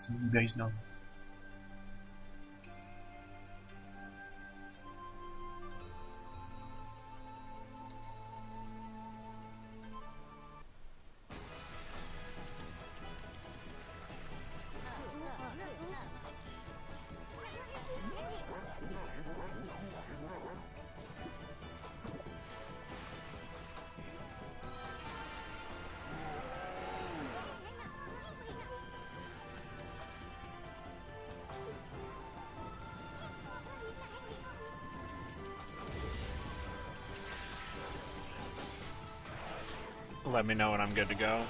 so you guys know. Let me know when I'm good to go.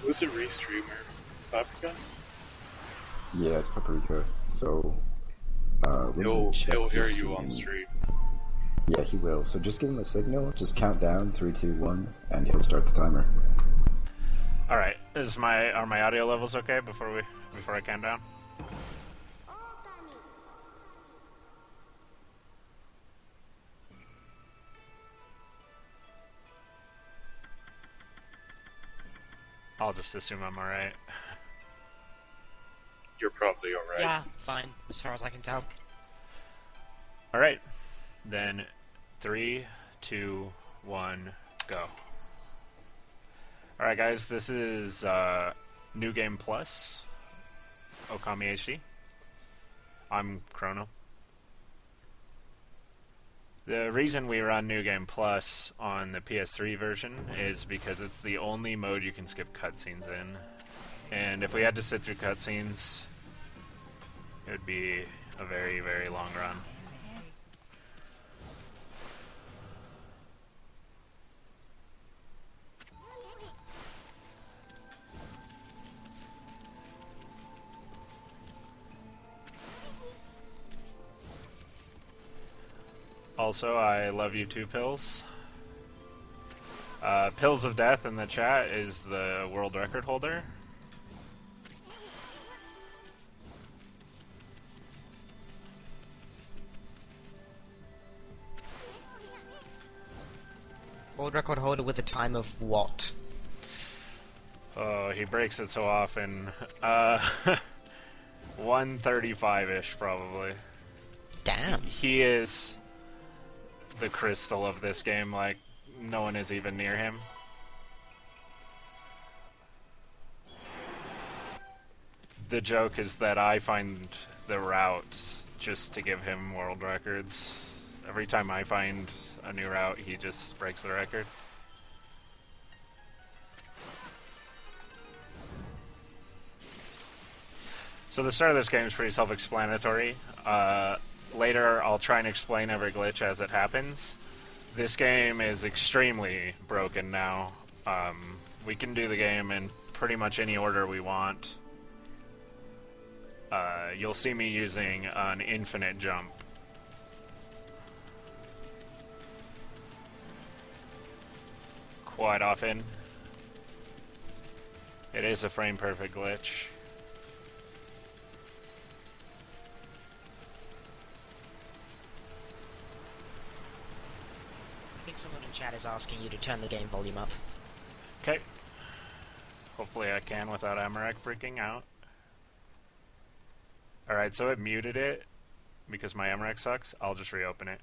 Who's the restreamer? Paprika? Yeah, it's Paprika. So, He'll hear you on stream. Yeah, he will. So just give him a signal. Just count down 3, 2, 1, and he'll start the timer. All right. Are my audio levels okay before I count down? I'll just assume I'm alright. You're probably alright. Yeah, fine, as far as I can tell. Alright. Then 3, 2, 1, go. Alright guys, this is New Game Plus, Okami HD. I'm Chrono. The reason we run New Game Plus on the PS3 version is because it's the only mode you can skip cutscenes in. And if we had to sit through cutscenes, it would be a very, very long run. Also, I love you too, Pills. Pills of Death in the chat is the world record holder. World record holder with a time of what? Oh, he breaks it so often. 135-ish, probably. Damn. He is the crystal of this game, like, no one is even near him. The joke is that I find the routes just to give him world records. Every time I find a new route, he just breaks the record. So the start of this game is pretty self-explanatory. Later, I'll try and explain every glitch as it happens. This game is extremely broken now. We can do the game in pretty much any order we want. You'll see me using an infinite jump. Quite often. It is a frame-perfect glitch. I think someone in chat is asking you to turn the game volume up. Okay. Hopefully I can without Amarak freaking out. Alright, so it muted it because my Amarak sucks. I'll just reopen it.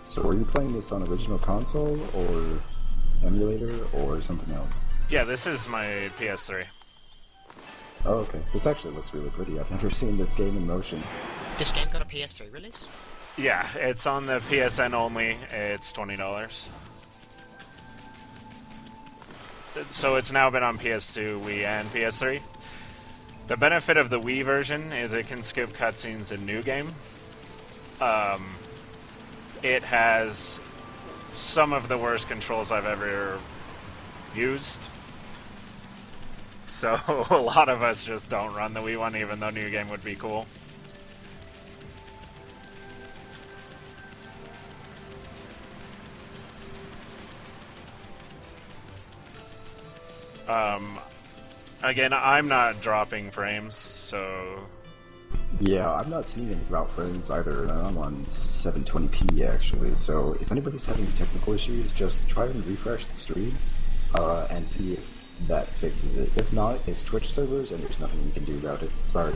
So are you playing this on original console, or emulator, or something else? Yeah, this is my PS3. Oh, okay. This actually looks really pretty. I've never seen this game in motion. This game got a PS3 release? Yeah, it's on the PSN only. It's $20. So it's now been on PS2, Wii, and PS3. The benefit of the Wii version is it can skip cutscenes in New Game. It has some of the worst controls I've ever used. So a lot of us just don't run the Wii one, even though New Game would be cool. Again, I'm not dropping frames, so... Yeah, I'm not seeing any route frames either, and I'm on 720p actually, so if anybody's having technical issues, just try and refresh the stream, and see if that fixes it. If not, it's Twitch servers, and there's nothing you can do about it. Sorry.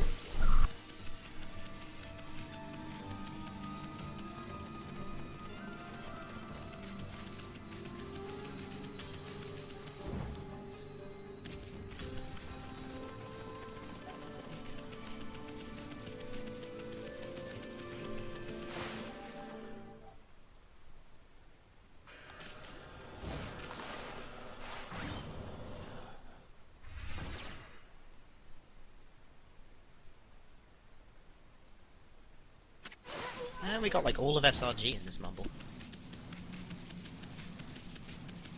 And we got like all of SRG in this mumble.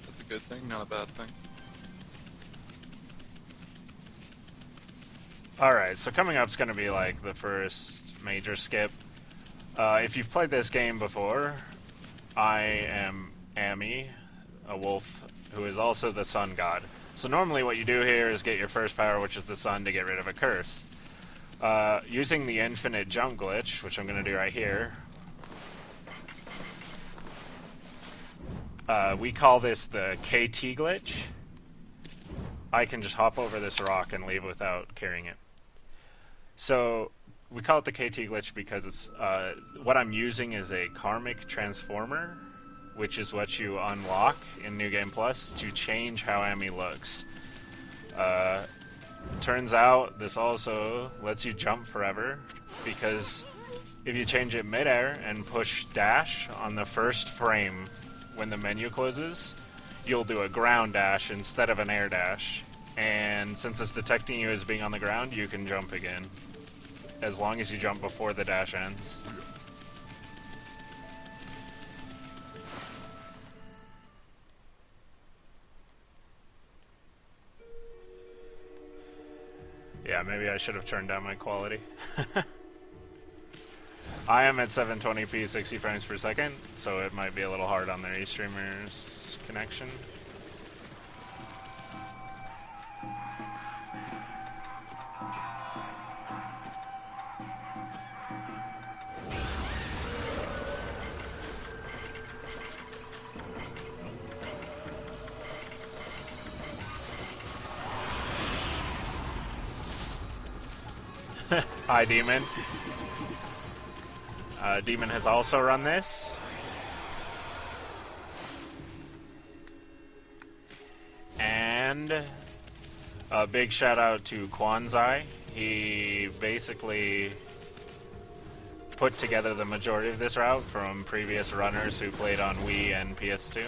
That's a good thing, not a bad thing. Alright, so coming up is going to be like the first major skip. If you've played this game before, I am Ami, a wolf who is also the sun god. So normally what you do here is get your first power, which is the sun, to get rid of a curse. Using the infinite jump glitch, which I'm going to do right here, we call this the KT glitch. I can just hop over this rock and leave without carrying it. So we call it the KT glitch because it's, what I'm using is a karmic transformer, which is what you unlock in New Game Plus to change how Ami looks. Turns out this also lets you jump forever, because if you change it midair and push dash on the first frame when the menu closes, you'll do a ground dash instead of an air dash. And since it's detecting you as being on the ground, you can jump again, as long as you jump before the dash ends. Yeah, maybe I should have turned down my quality. I am at 720p 60 frames per second, so it might be a little hard on their eStreamers connection. Hi, Demon. Demon has also run this. And a big shout out to Kwanzai. He basically put together the majority of this route from previous runners who played on Wii and PS2.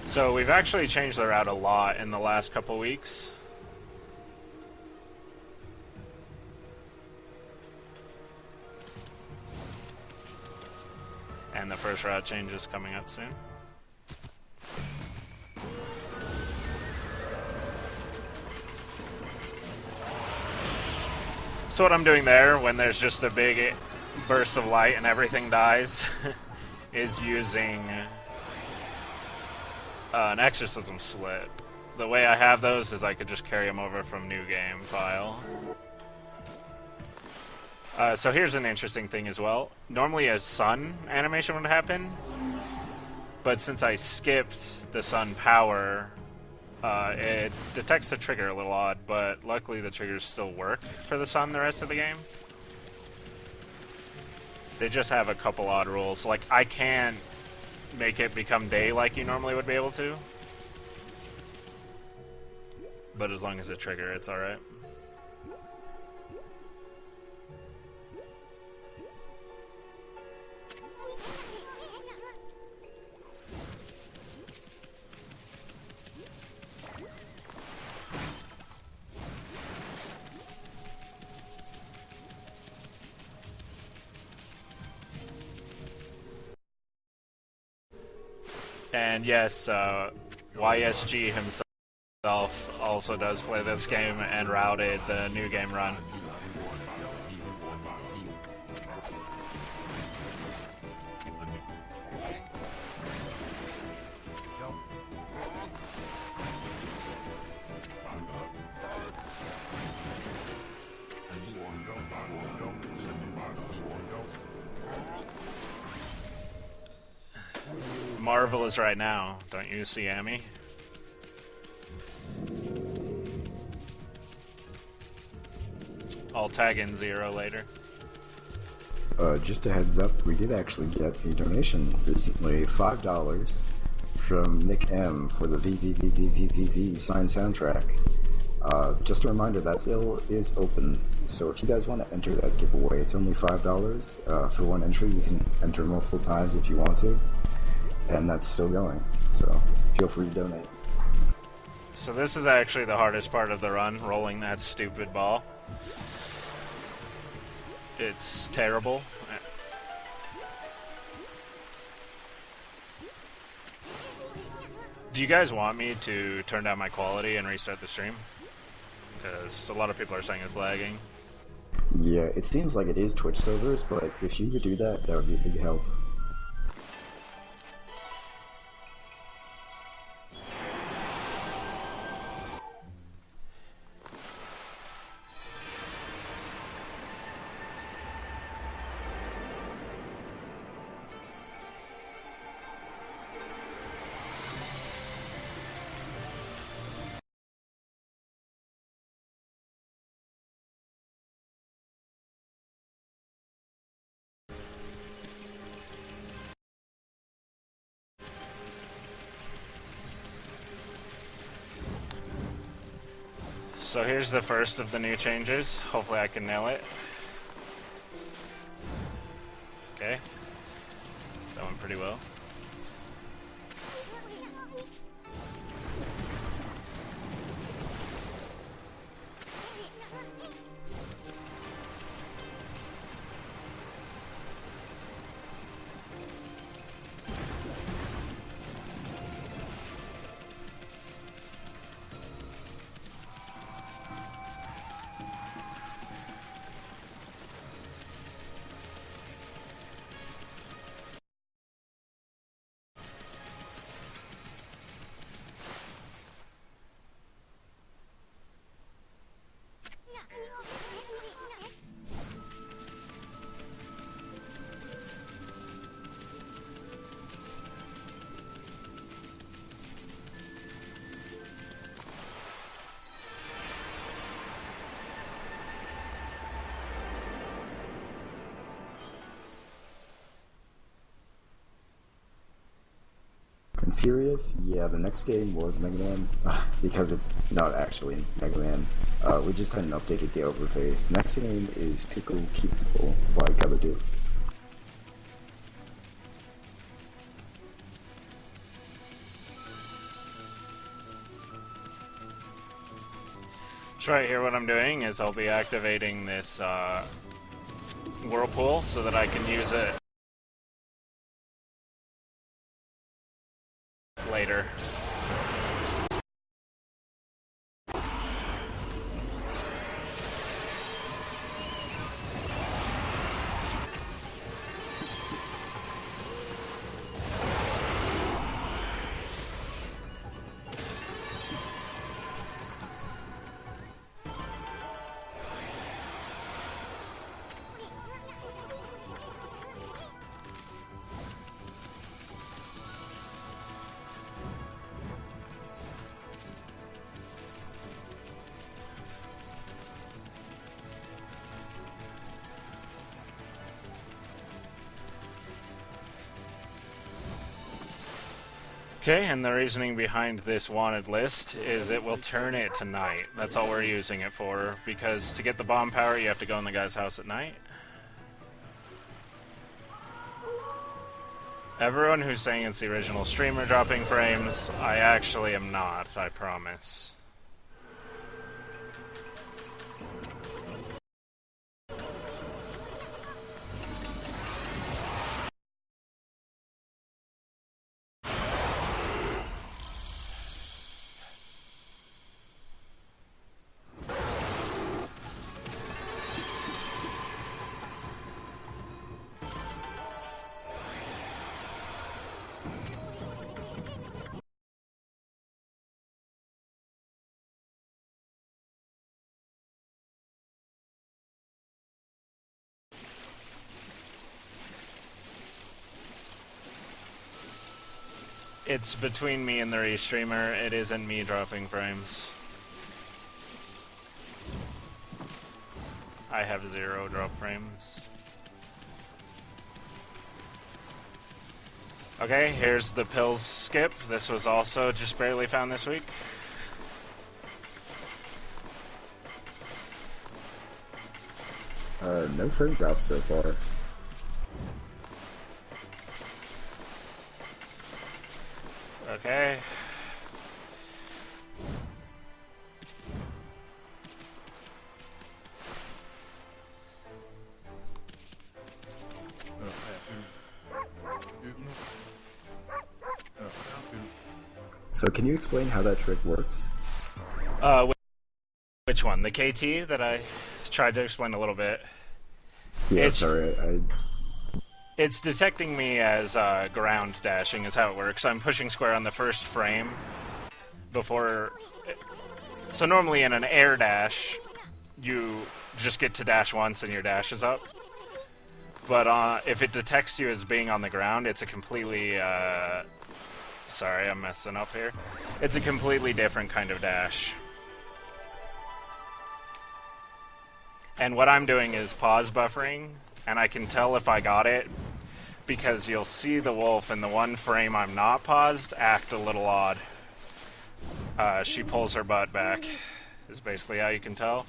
So we've actually changed the route a lot in the last couple weeks. And the first route change is coming up soon. So what I'm doing there, when there's just a big burst of light and everything dies, is using an exorcism slip. The way I have those is I could just carry them over from new game file. So here's an interesting thing as well. Normally a sun animation would happen, but since I skipped the sun power, it detects the trigger a little odd, but luckily the triggers still work for the sun the rest of the game. They just have a couple odd rules. Like, I can't make it become day like you normally would be able to, but as long as it trigger, it's alright. And yes, YSG himself also does play this game and routed the new game run. marvelous right now, don't you see, Amy? I'll tag in 0 later. Just a heads up, we did actually get a donation recently, $5 from Nick M for the VVVVVVV signed soundtrack. Just a reminder, that still is open, so if you guys want to enter that giveaway, it's only $5 for one entry. You can enter multiple times if you want to, and that's still going, so feel free to donate. So this is actually the hardest part of the run, rolling that stupid ball. It's terrible. Do you guys want me to turn down my quality and restart the stream? Because a lot of people are saying it's lagging. Yeah, it seems like it is Twitch servers, but if you could do that, that would be a big help. So here's the first of the new changes. Hopefully I can nail it. Okay. That went pretty well. Furious? Yeah, the next game was Mega Man, because it's not actually Mega Man. We just hadn't updated the overface. The next game is Pickle Keepable by Gabadoo. So right here what I'm doing is I'll be activating this whirlpool so that I can use it later. Okay, and the reasoning behind this wanted list is it will turn it to night. That's all we're using it for, because to get the bomb power, you have to go in the guy's house at night. Everyone who's saying it's the original streamer dropping frames, I actually am not, I promise. It's between me and the restreamer. It isn't me dropping frames. I have 0 drop frames. Okay, here's the pills skip. This was also just barely found this week. No frame drops so far. Okay. So can you explain how that trick works? Which one? The KT that I tried to explain a little bit. Yeah, sorry, It's detecting me as ground dashing is how it works. I'm pushing square on the first frame before... So normally in an air dash, you just get to dash once and your dash is up. But if it detects you as being on the ground, it's a completely... Sorry, I'm messing up here. It's a completely different kind of dash. And what I'm doing is pause buffering, and I can tell if I got it because you'll see the wolf in the one frame I'm not paused act a little odd. She pulls her butt back, is basically how you can tell.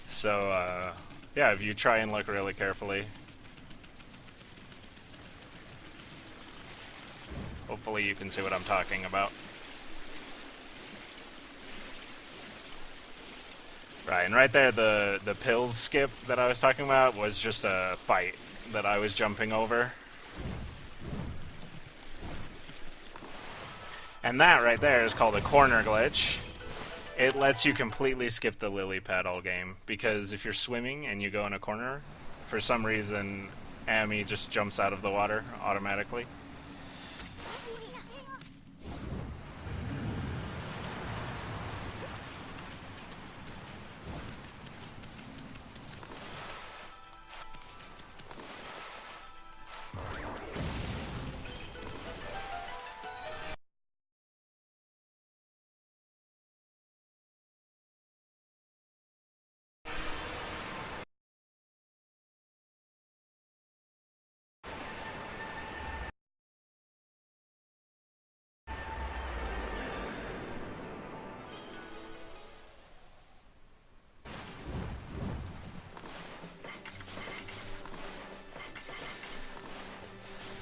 So, yeah, if you try and look really carefully, hopefully you can see what I'm talking about. Right, and right there, the pills skip that I was talking about was just a fight that I was jumping over. And that right there is called a corner glitch. It lets you completely skip the lily pad all game, because if you're swimming and you go in a corner, for some reason, Amy just jumps out of the water automatically.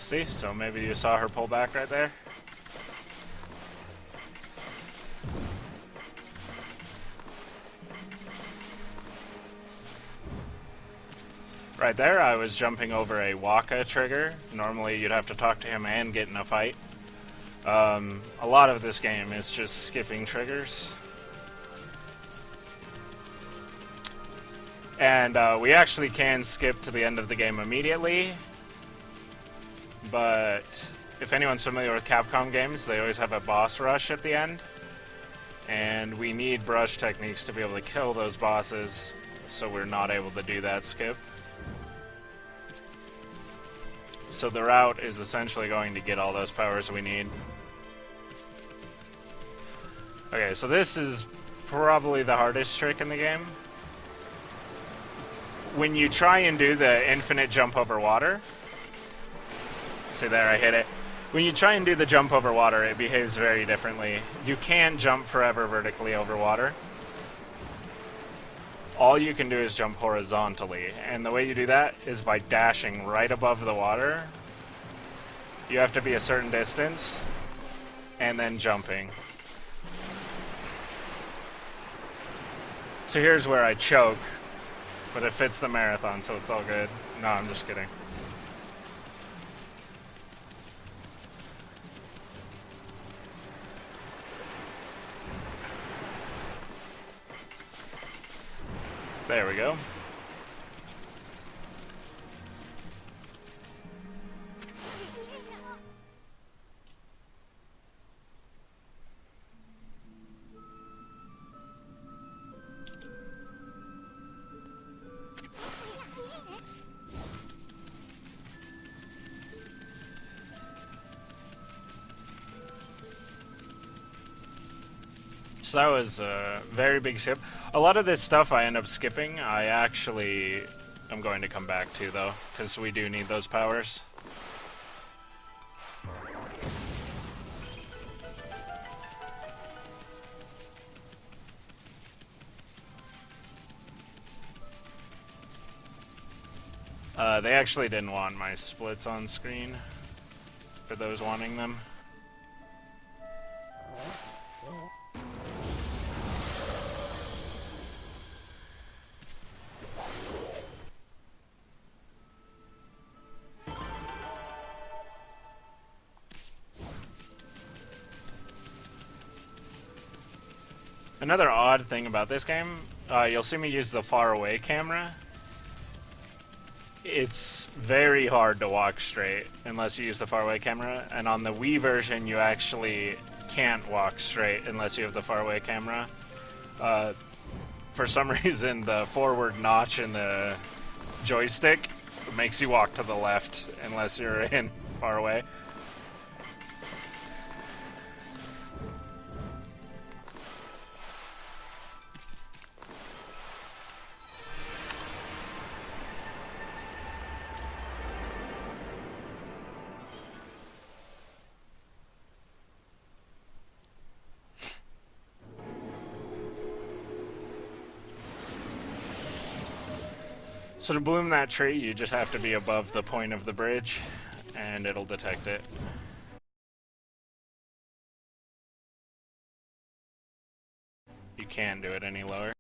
See? So maybe you saw her pull back right there? Right there, I was jumping over a Waka trigger. Normally you'd have to talk to him and get in a fight. A lot of this game is just skipping triggers. And we actually can skip to the end of the game immediately. But if anyone's familiar with Capcom games, they always have a boss rush at the end. And we need brush techniques to be able to kill those bosses, so we're not able to do that skip. So the route is essentially going to get all those powers we need. Okay, so this is probably the hardest trick in the game. When you try and do the infinite jump over water... See there, I hit it. When you try and do the jump over water, it behaves very differently. You can't jump forever vertically over water. All you can do is jump horizontally, and the way you do that is by dashing right above the water. You have to be a certain distance, and then jumping. So here's where I choke, but it fits the marathon, so it's all good. No, I'm just kidding. There we go. So that was a very big skip. A lot of this stuff I end up skipping. I actually am going to come back to, though, because we do need those powers. They actually didn't want my splits on screen, for those wanting them. Another odd thing about this game, you'll see me use the far away camera. It's very hard to walk straight unless you use the far away camera, and on the Wii version you actually can't walk straight unless you have the far away camera. For some reason the forward notch in the joystick makes you walk to the left unless you're in far away. So to bloom that tree, you just have to be above the point of the bridge, and it'll detect it. You can't do it any lower.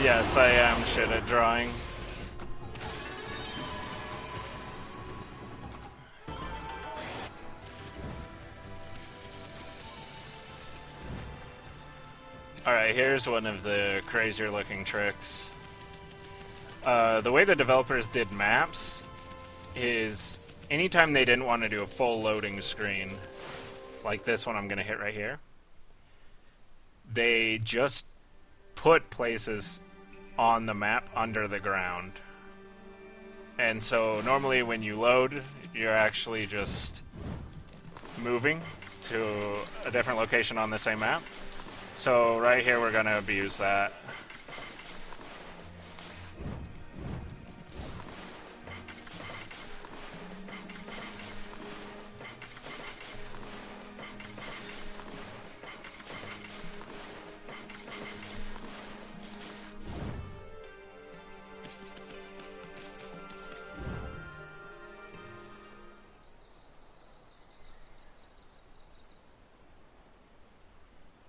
Yes, I am shit at drawing. Alright, here's one of the crazier looking tricks. The way the developers did maps is anytime they didn't want to do a full loading screen, like this one I'm going to hit right here, they just put places on the map under the ground. And so normally when you load, you're actually just moving to a different location on the same map. So right here we're going to abuse that.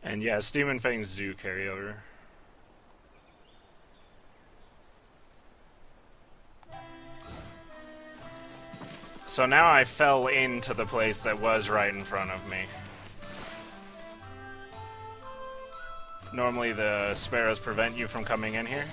And yes, Demon Fangs do carry over. So now I fell into the place that was right in front of me. Normally the sparrows prevent you from coming in here.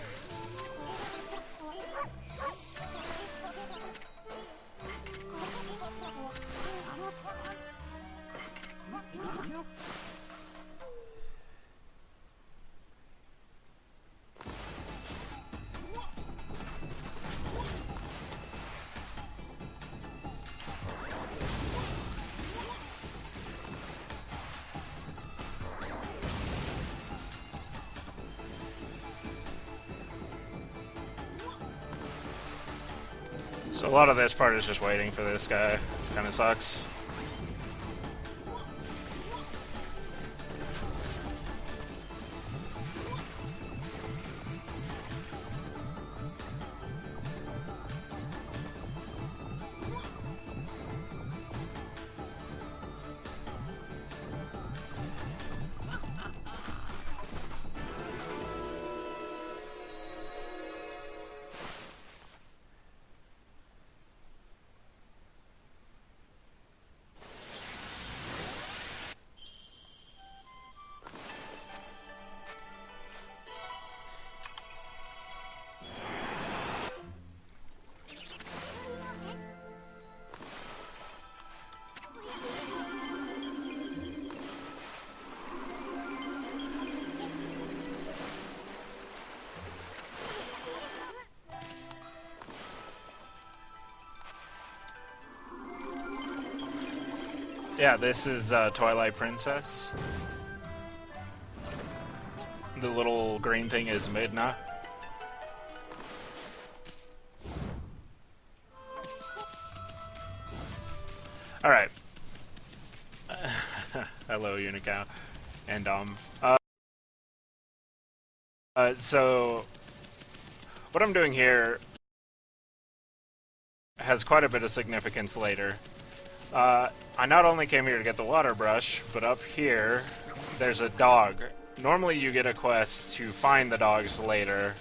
So a lot of this part is just waiting for this guy. Kinda sucks. Yeah, this is Twilight Princess. The little green thing is Midna. Alright. Hello, Unicow. And, so, what I'm doing here has quite a bit of significance later. I not only came here to get the water brush, but up here, there's a dog. Normally you get a quest to find the dogs later,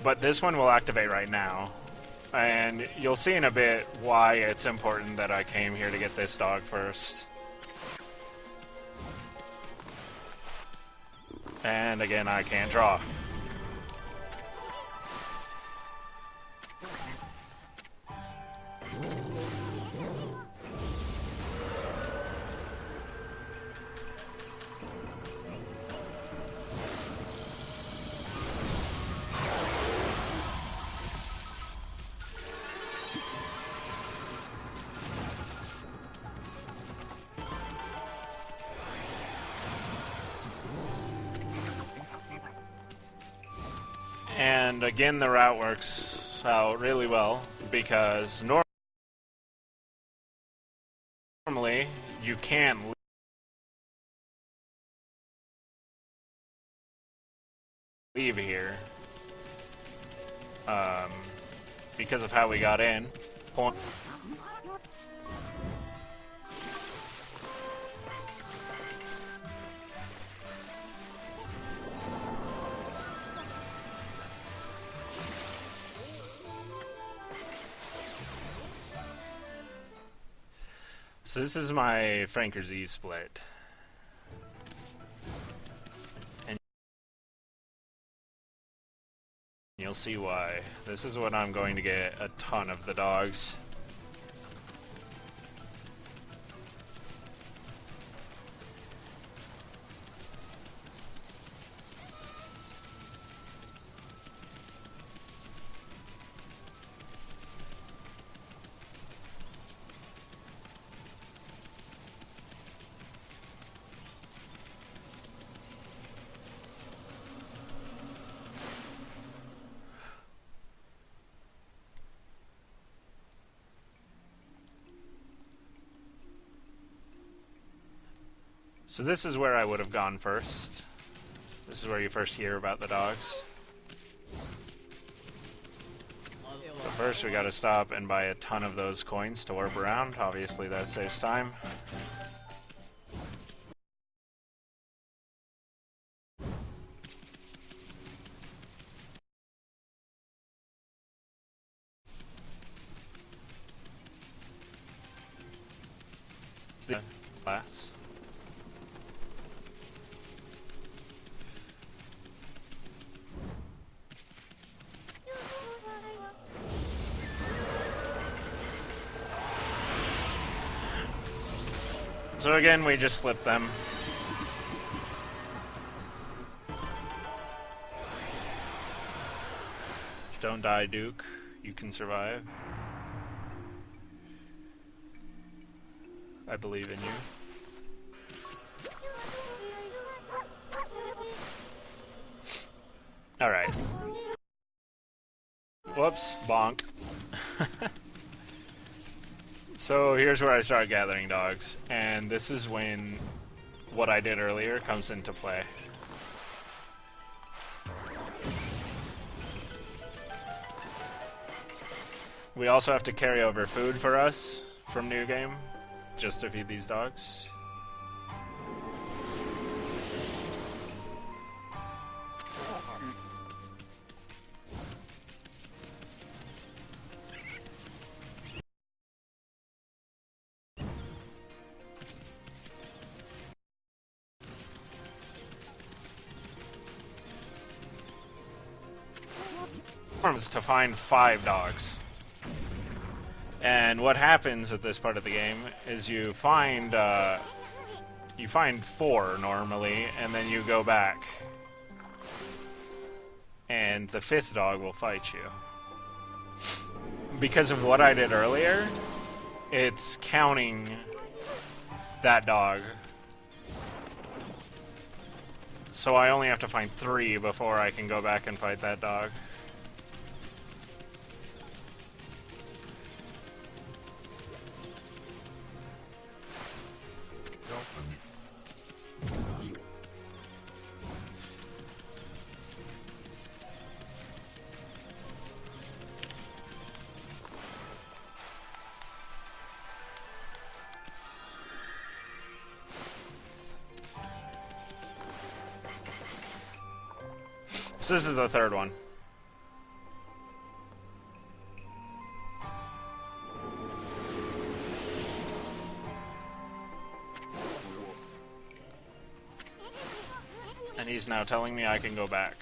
but this one will activate right now. And you'll see in a bit why it's important that I came here to get this dog first. And again, I can't draw. And again, the route works out really well, because normally you can't leave here because of how we got in. So this is my Franker Z split. And you'll see why. This is when I'm going to get a ton of the dogs. So this is where I would have gone first. This is where you first hear about the dogs. But first we gotta stop and buy a ton of those coins to warp around. Obviously that saves time. It's the class. So again, we just slip them. Don't die, Duke. You can survive. I believe in you. Alright. Whoops. Bonk. So here's where I start gathering dogs, and this is when what I did earlier comes into play. We also have to carry over food for us from New Game, just to feed these dogs. To find 5 dogs. And what happens at this part of the game is you find 4 normally, and then you go back. And the 5th dog will fight you. Because of what I did earlier, it's counting that dog. So I only have to find 3 before I can go back and fight that dog. So this is the 3rd one. And he's now telling me I can go back.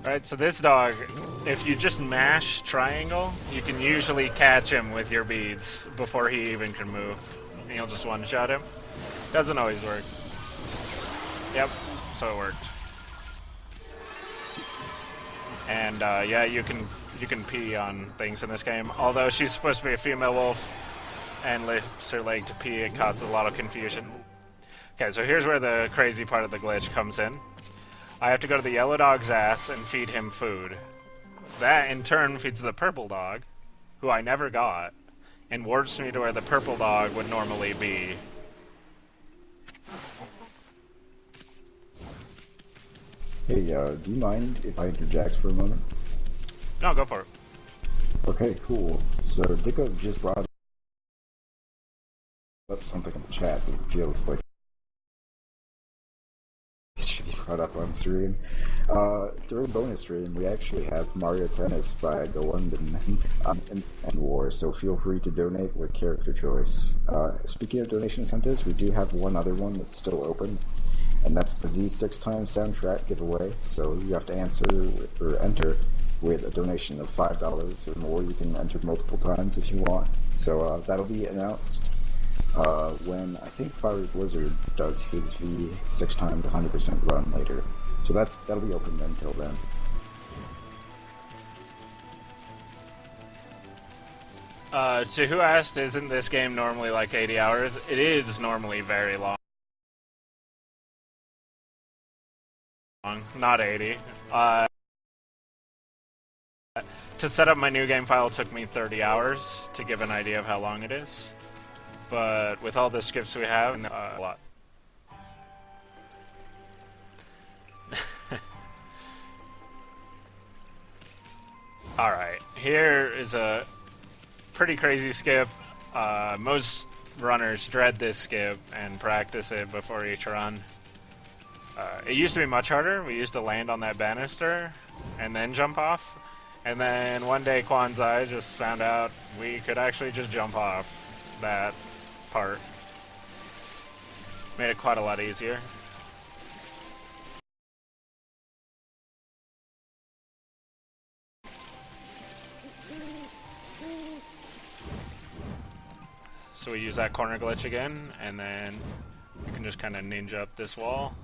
Alright, so this dog, if you just mash triangle, you can usually catch him with your beads before he even can move. And you'll just one-shot him. Doesn't always work. Yep, so it worked. And yeah, you can pee on things in this game. Although she's supposed to be a female wolf and lifts her leg to pee, it causes a lot of confusion. Okay, so here's where the crazy part of the glitch comes in. I have to go to the yellow dog's ass and feed him food. That, in turn, feeds the purple dog, who I never got, and warps me to where the purple dog would normally be. Hey, do you mind if I interject for a moment? No, go for it. Okay, cool. So, Dicko just brought up something in the chat that feels like it should be brought up on stream. During bonus stream, we actually have Mario Tennis by Go London and War, so feel free to donate with character choice. Speaking of donation incentives, we do have one other one that's still open, and that's the V6 times soundtrack giveaway. So you have to enter with a donation of $5 or more. You can enter multiple times if you want. So that'll be announced when I think Fiery Blizzard does his V6 times 100% run later. So that'll be open until then. To who asked, isn't this game normally like 80 hours? It is normally very long. Not 80. To set up my new game file took me 30 hours to give an idea of how long it is. But with all the scripts we have, a lot. Alright, here is a pretty crazy skip. Most runners dread this skip and practice it before each run. It used to be much harder. We used to land on that banister and then jump off. And then one day Kwanzai just found out we could actually just jump off that part. Made it quite a lot easier. So we use that corner glitch again, and then we can just kind of ninja up this wall.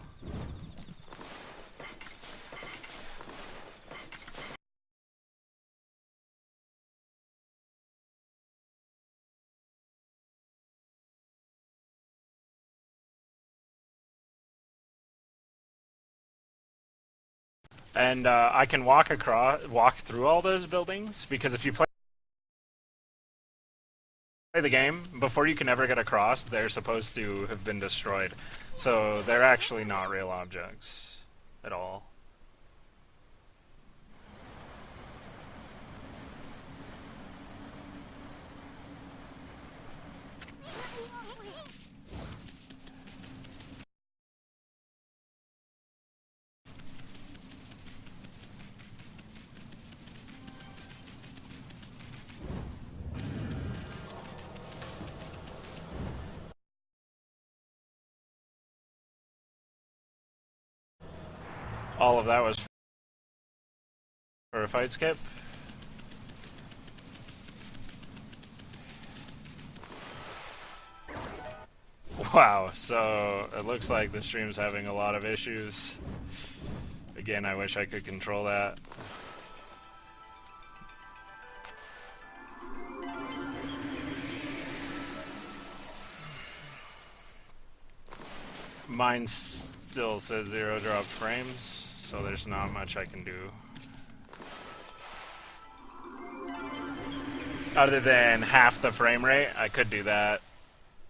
And I can walk through all those buildings, because if you play the game, before you can ever get across, they're supposed to have been destroyed. So they're actually not real objects at all. All of that was for a fight skip. Wow, so it looks like the stream's having a lot of issues. Again, I wish I could control that. Mine still says 0 dropped frames, so there's not much I can do. Other than half the frame rate, I could do that.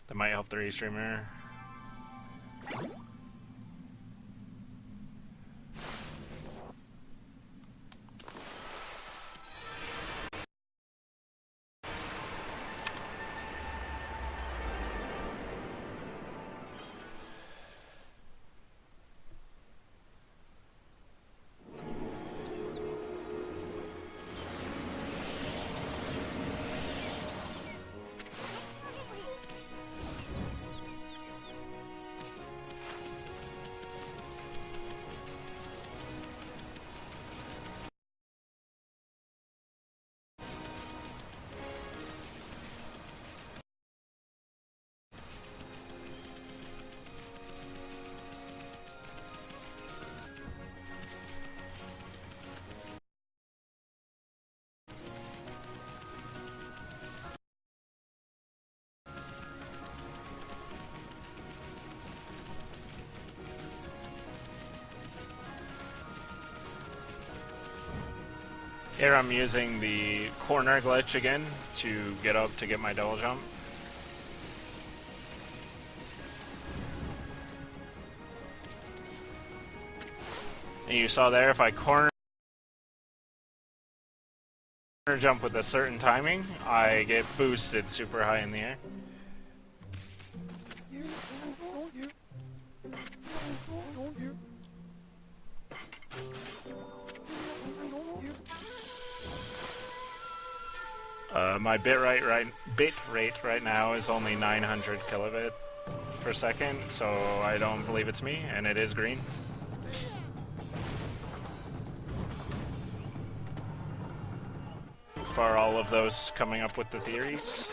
That might help the restreamer. Here I'm using the corner glitch again to get up to get my double jump. And you saw there, if I corner jump with a certain timing, I get boosted super high in the air. My bit rate right now is only 900 kilobit per second, so I don't believe it's me, and it is green. For all of those coming up with the theories.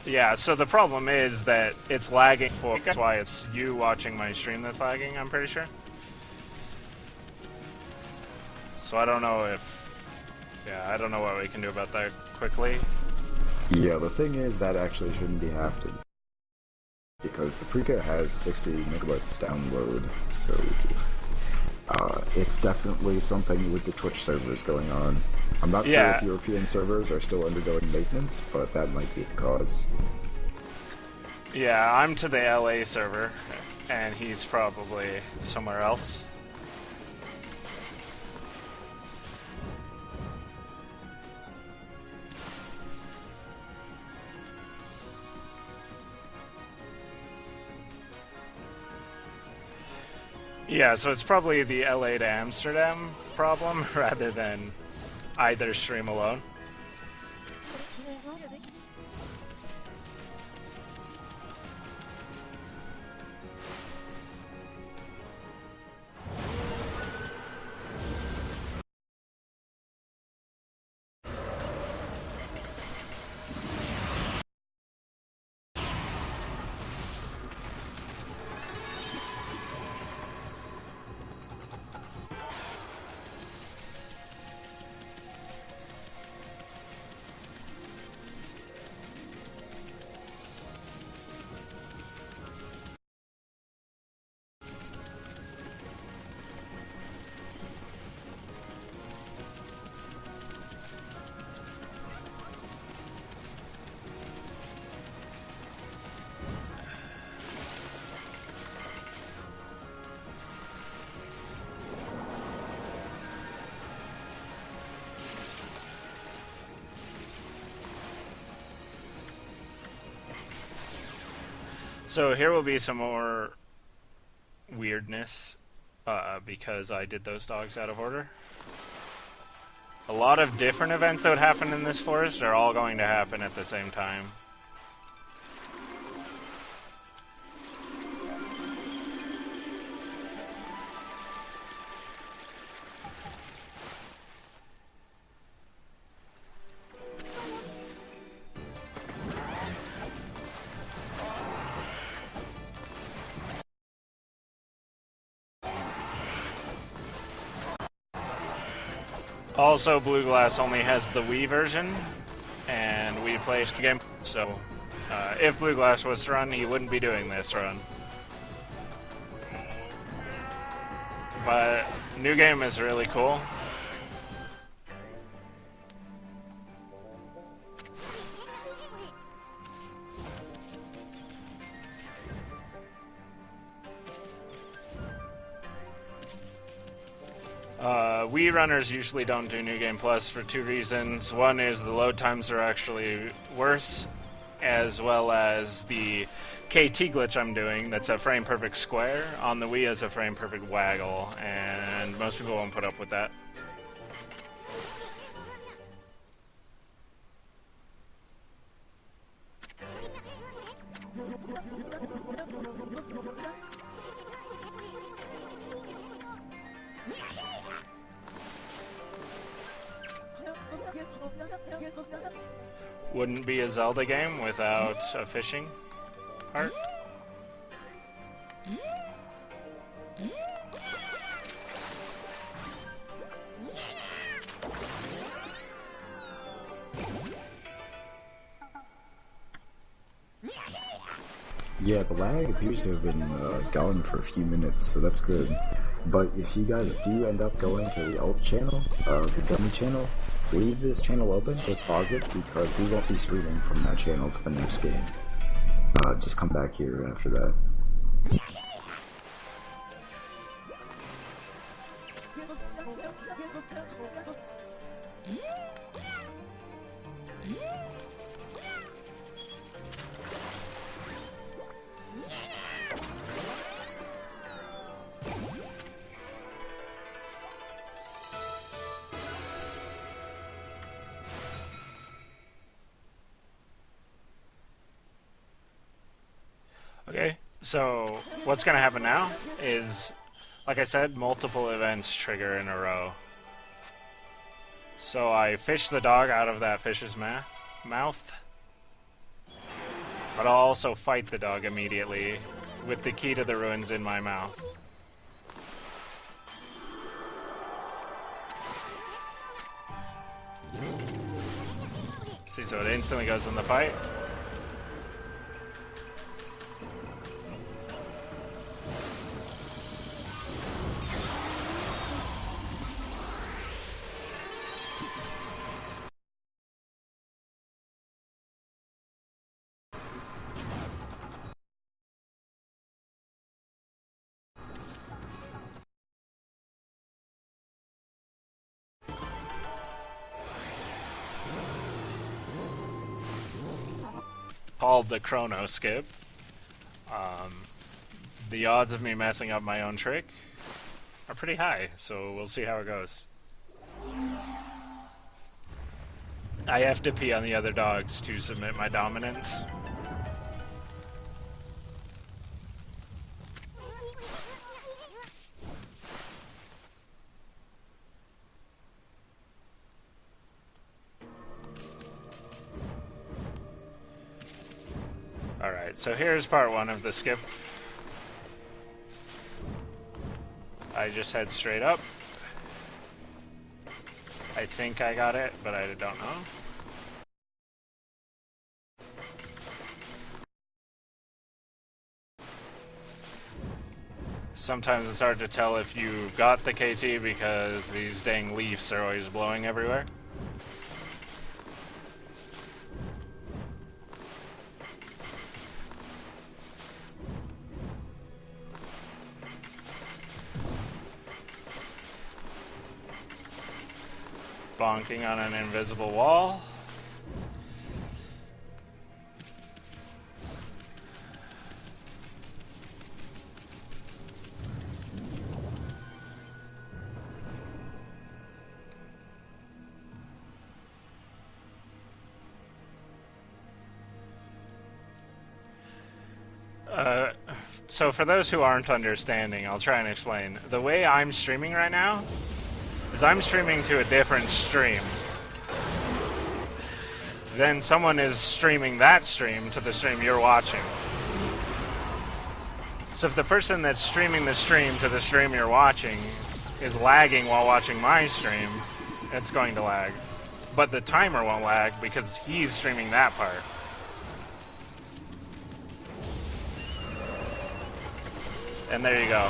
Yeah, so the problem is that it's lagging for... That's why it's you watching my stream that's lagging, I'm pretty sure. So I don't know if... Yeah, I don't know what we can do about that quickly. Yeah, the thing is that actually shouldn't be happening. Because the Preca has 60 megabytes download, so... it's definitely something with the Twitch servers going on. I'm not sure if European servers are still undergoing maintenance, but that might be the cause. Yeah, I'm to the LA server, and he's probably somewhere else. Yeah, so it's probably the LA to Amsterdam problem rather than either stream alone. So here will be some more weirdness because I did those dogs out of order. A lot of different events that would happen in this forest are all going to happen at the same time. Also, Blue Glass only has the Wii version, and we play game. So, if Blue Glass was to run, he wouldn't be doing this run. But new game is really cool. Wii runners usually don't do New Game Plus for two reasons. One is the load times are actually worse, as well as the KT glitch I'm doing that's a frame perfect square on the Wii is a frame perfect waggle, and most people won't put up with that. Wouldn't be a Zelda game without a fishing part. Yeah, the lag appears to have been going for a few minutes, so that's good. But if you guys do end up going to the alt channel, the dummy channel, leave this channel open, just pause it, because we won't be streaming from that channel for the next game. Just come back here after that. Okay, so what's going to happen now is, like I said, multiple events trigger in a row. So I fish the dog out of that fish's mouth, but I'll also fight the dog immediately with the key to the ruins in my mouth. See, so it instantly goes in the fight. Called the Chrono skip. The odds of me messing up my own trick are pretty high, so we'll see how it goes. I have to pee on the other dogs to submit my dominance. Alright, so here's part one of the skip. I just head straight up. I think I got it, but I don't know. Sometimes it's hard to tell if you got the KT because these dang leaves are always blowing everywhere. Bonking on an invisible wall. So for those who aren't understanding, I'll try and explain. The way I'm streaming right now is I'm streaming to a different stream. Then someone is streaming that stream to the stream you're watching. So if the person that's streaming the stream to the stream you're watching is lagging while watching my stream, it's going to lag. But the timer won't lag because he's streaming that part. And there you go.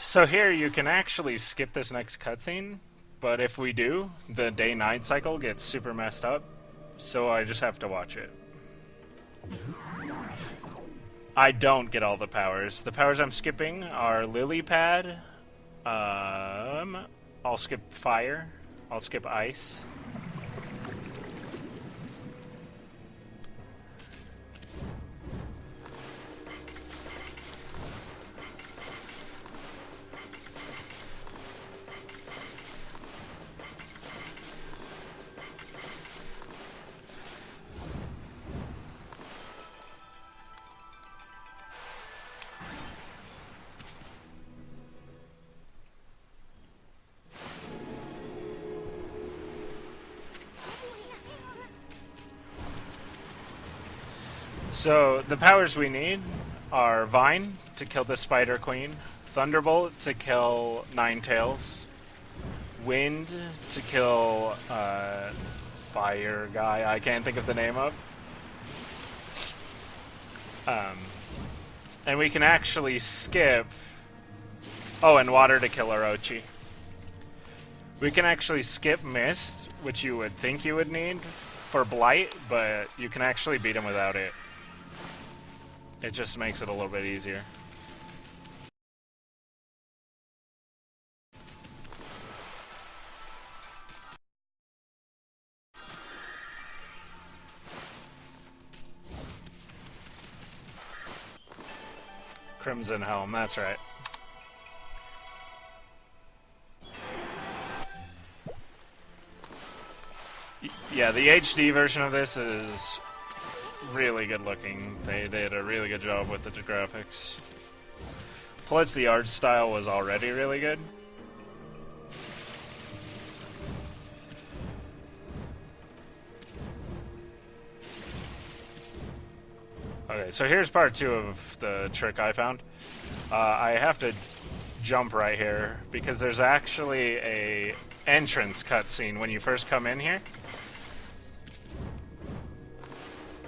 So here you can actually skip this next cutscene, but if we do, the day-night cycle gets super messed up, so I just have to watch it. I don't get all the powers. The powers I'm skipping are Lily Pad, I'll skip Fire, I'll skip Ice. So, the powers we need are Vine to kill the Spider Queen, Thunderbolt to kill Ninetales, Wind to kill Fire guy I can't think of the name of. And we can actually skip... Oh, and Water to kill Orochi. We can actually skip Mist, which you would think you would need for Blight, but you can actually beat him without it. It just makes it a little bit easier. Crimson Helm, that's right. Yeah, the HD version of this is really good looking. They did a really good job with the graphics. Plus the art style was already really good. Okay, so here's part 2 of the trick I found. I have to jump right here because there's actually a entrance cutscene when you first come in here.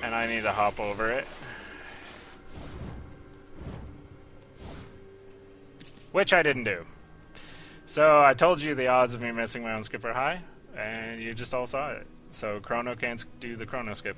And I need to hop over it. Which I didn't do. So I told you the odds of me missing my own skip are high, and you just all saw it. So Chrono can't do the Chrono skip.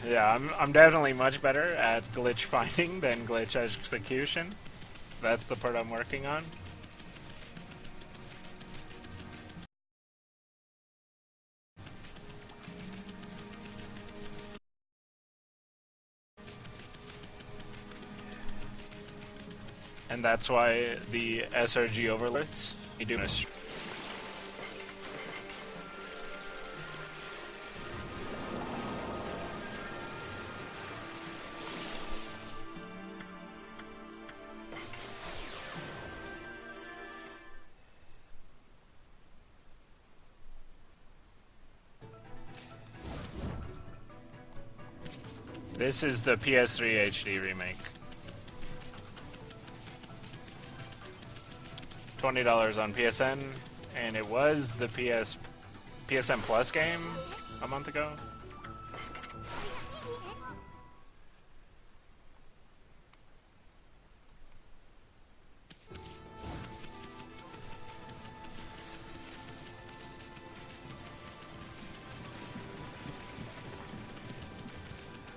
Yeah, I'm definitely much better at glitch finding than glitch execution. That's the part I'm working on. And that's why the SRG overlords do this. This is the PS3 HD remake. $20 on PSN, and it was the PSN Plus game a month ago.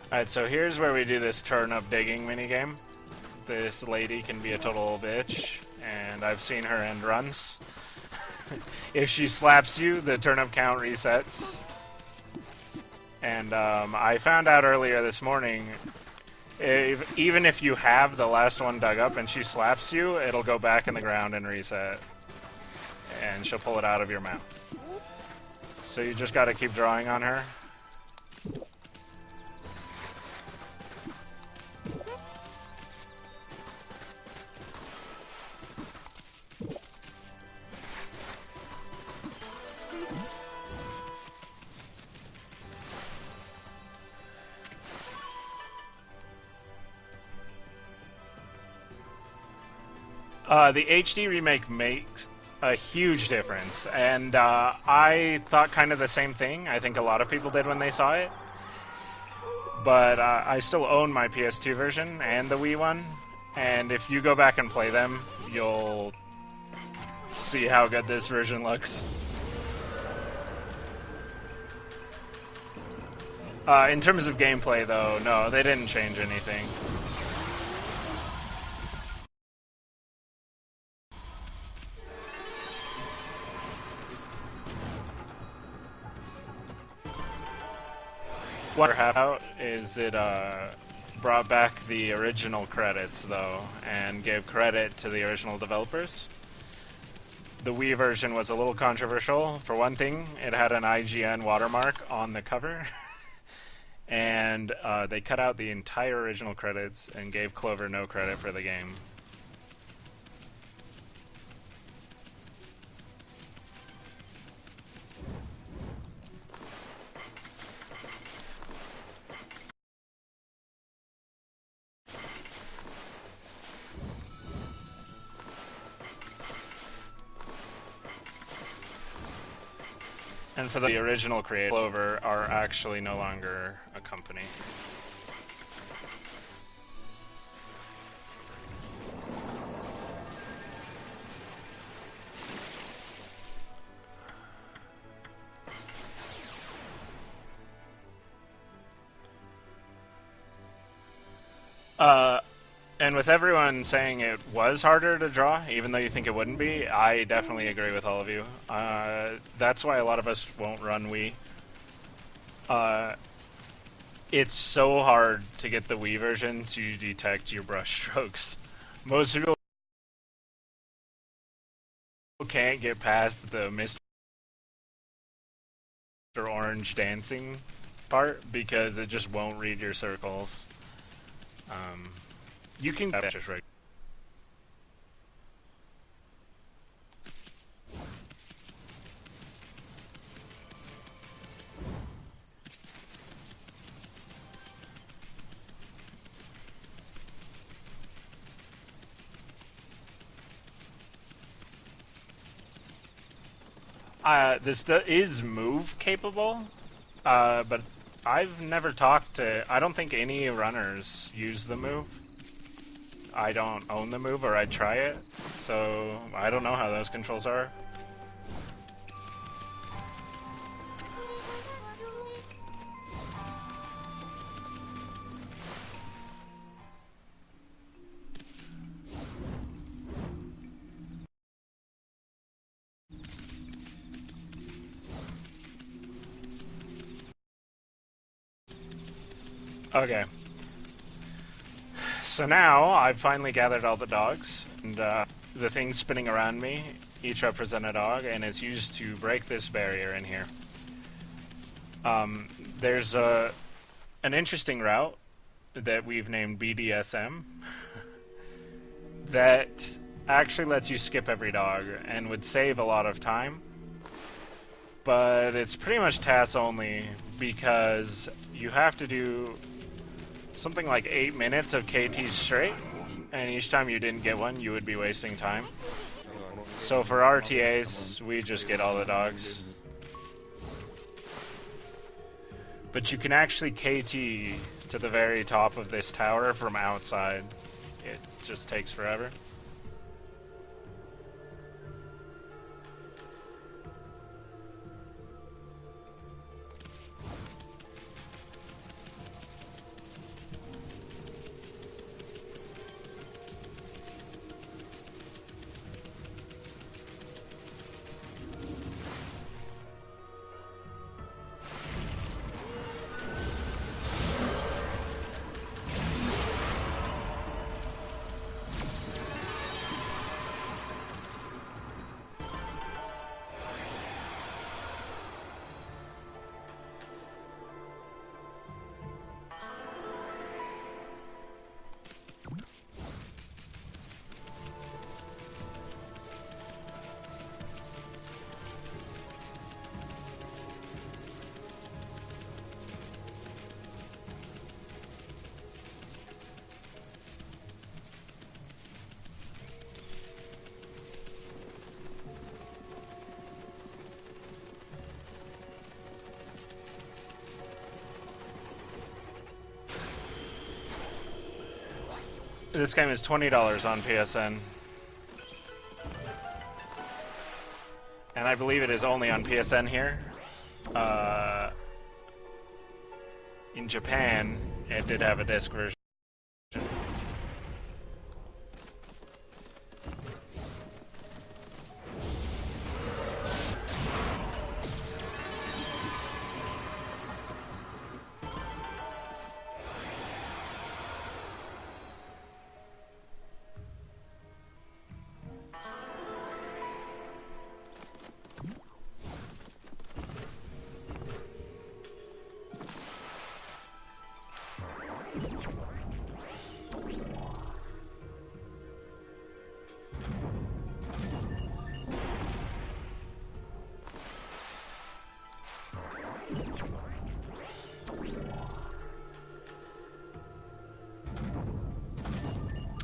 Alright, so here's where we do this turnip digging minigame. This lady can be a total bitch, and I've seen her end runs. If she slaps you, the turnip count resets. And I found out earlier this morning, even if you have the last one dug up and she slaps you, it'll go back in the ground and reset. And she'll pull it out of your mouth. So you just gotta keep drawing on her. The HD remake makes a huge difference, and I thought kind of the same thing. I think a lot of people did when they saw it. But I still own my PS2 version and the Wii one, and if you go back and play them, you'll see how good this version looks. In terms of gameplay, though, no, they didn't change anything. What happened out is it brought back the original credits, though, and gave credit to the original developers. The Wii version was a little controversial. For one thing, it had an IGN watermark on the cover. And they cut out the entire original credits and gave Clover no credit for the game. And for the original creators, Clover are actually no longer a company. And with everyone saying it was harder to draw, even though you think it wouldn't be, I definitely agree with all of you. That's why a lot of us won't run Wii. It's so hard to get the Wii version to detect your brush strokes. Most people can't get past the Mr. Orange dancing part because it just won't read your circles. You can just right. This is move capable, but I've never talked to. I don't think any runners use the move. I don't own the move, or I'd try it, so I don't know how those controls are. Okay. So now, I've finally gathered all the dogs, and the things spinning around me each represent a dog, and it's used to break this barrier in here. There's an interesting route that we've named BDSM that actually lets you skip every dog and would save a lot of time, but it's pretty much tasks only because you have to do something like 8 minutes of KTs straight, and each time you didn't get one, you would be wasting time. So for RTAs, we just get all the dogs. But you can actually KT to the very top of this tower from outside. It just takes forever. This game is $20 on PSN. And I believe it is only on PSN here. In Japan, it did have a disc version.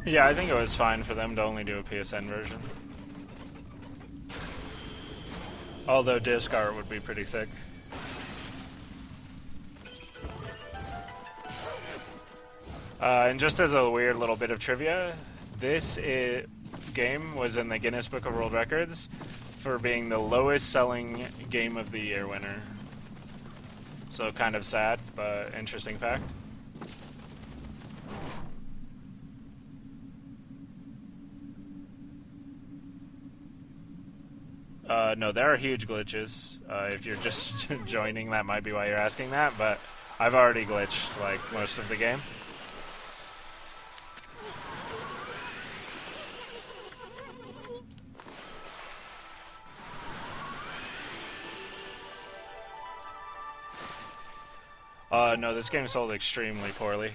Yeah, I think it was fine for them to only do a PSN version. Although disc art would be pretty sick. And just as a weird little bit of trivia, this game was in the Guinness Book of World Records for being the lowest selling Game of the Year winner. So kind of sad, but interesting fact. No, there are huge glitches. If you're just joining, that might be why you're asking that, but I've already glitched, like, most of the game. No, this game sold extremely poorly.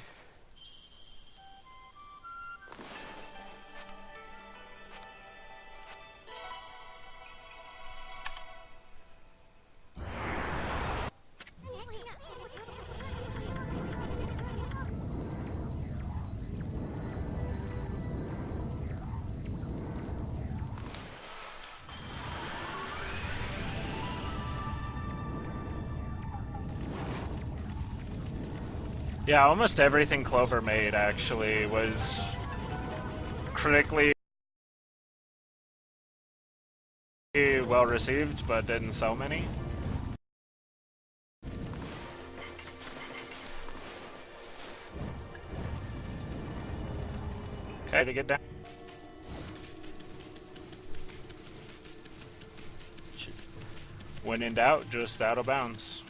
Yeah, almost everything Clover made, actually, was critically well received, but didn't sell many. Okay, to get down. When in doubt, just out of bounds.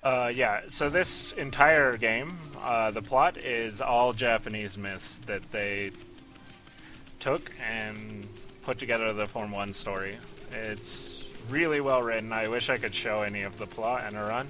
Yeah, so this entire game, the plot is all Japanese myths that they took and put together to form one story. It's really well written. I wish I could show any of the plot in a run.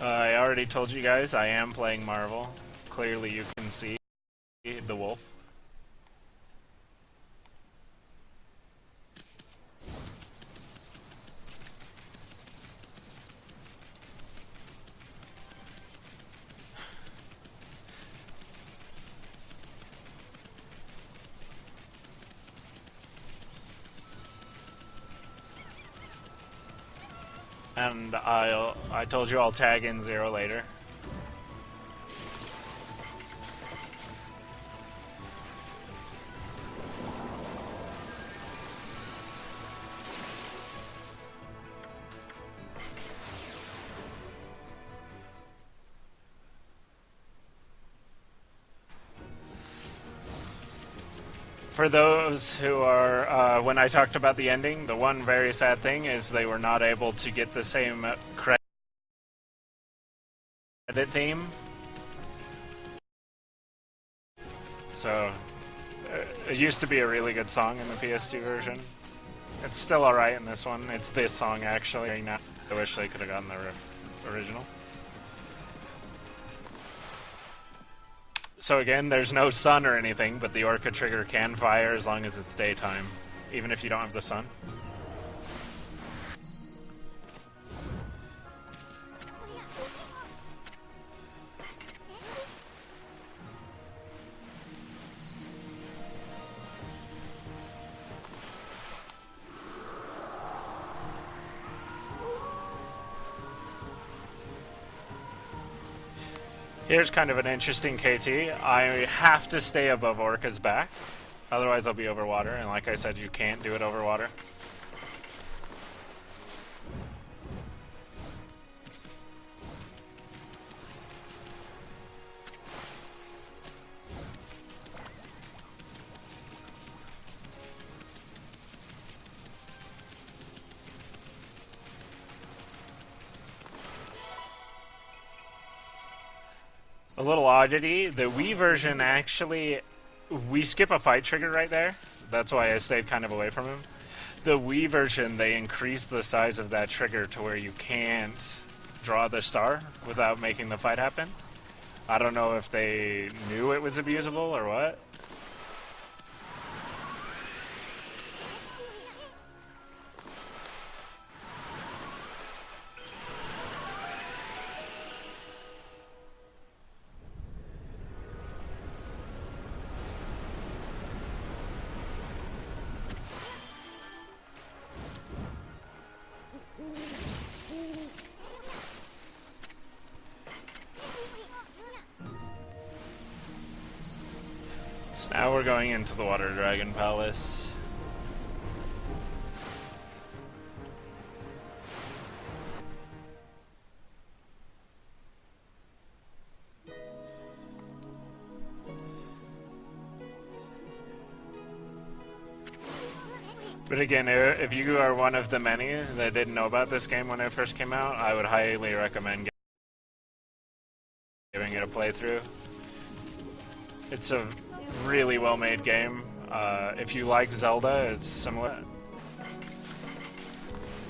I already told you guys I am playing Marvel. Clearly you can see the wolf. And I told you I'll tag in Zero later. For those who are, when I talked about the ending, the one very sad thing is they were not able to get the same credit theme. So, it used to be a really good song in the PS2 version. It's still alright in this one. It's this song, actually. I wish they could have gotten the original. So again, there's no sun or anything, but the Orca trigger can fire as long as it's daytime, even if you don't have the sun. Here's kind of an interesting KT. I have to stay above Orca's back, otherwise I'll be over water, and like I said, you can't do it over water. A little oddity, the Wii version actually, we skip a fight trigger right there. That's why I stayed kind of away from him. The Wii version, they increased the size of that trigger to where you can't draw the star without making the fight happen. I don't know if they knew it was abusable or what. So now we're going into the Water Dragon Palace. But again, if you are one of the many that didn't know about this game when it first came out, I would highly recommend giving it a playthrough. It's a really well-made game. If you like Zelda, it's similar.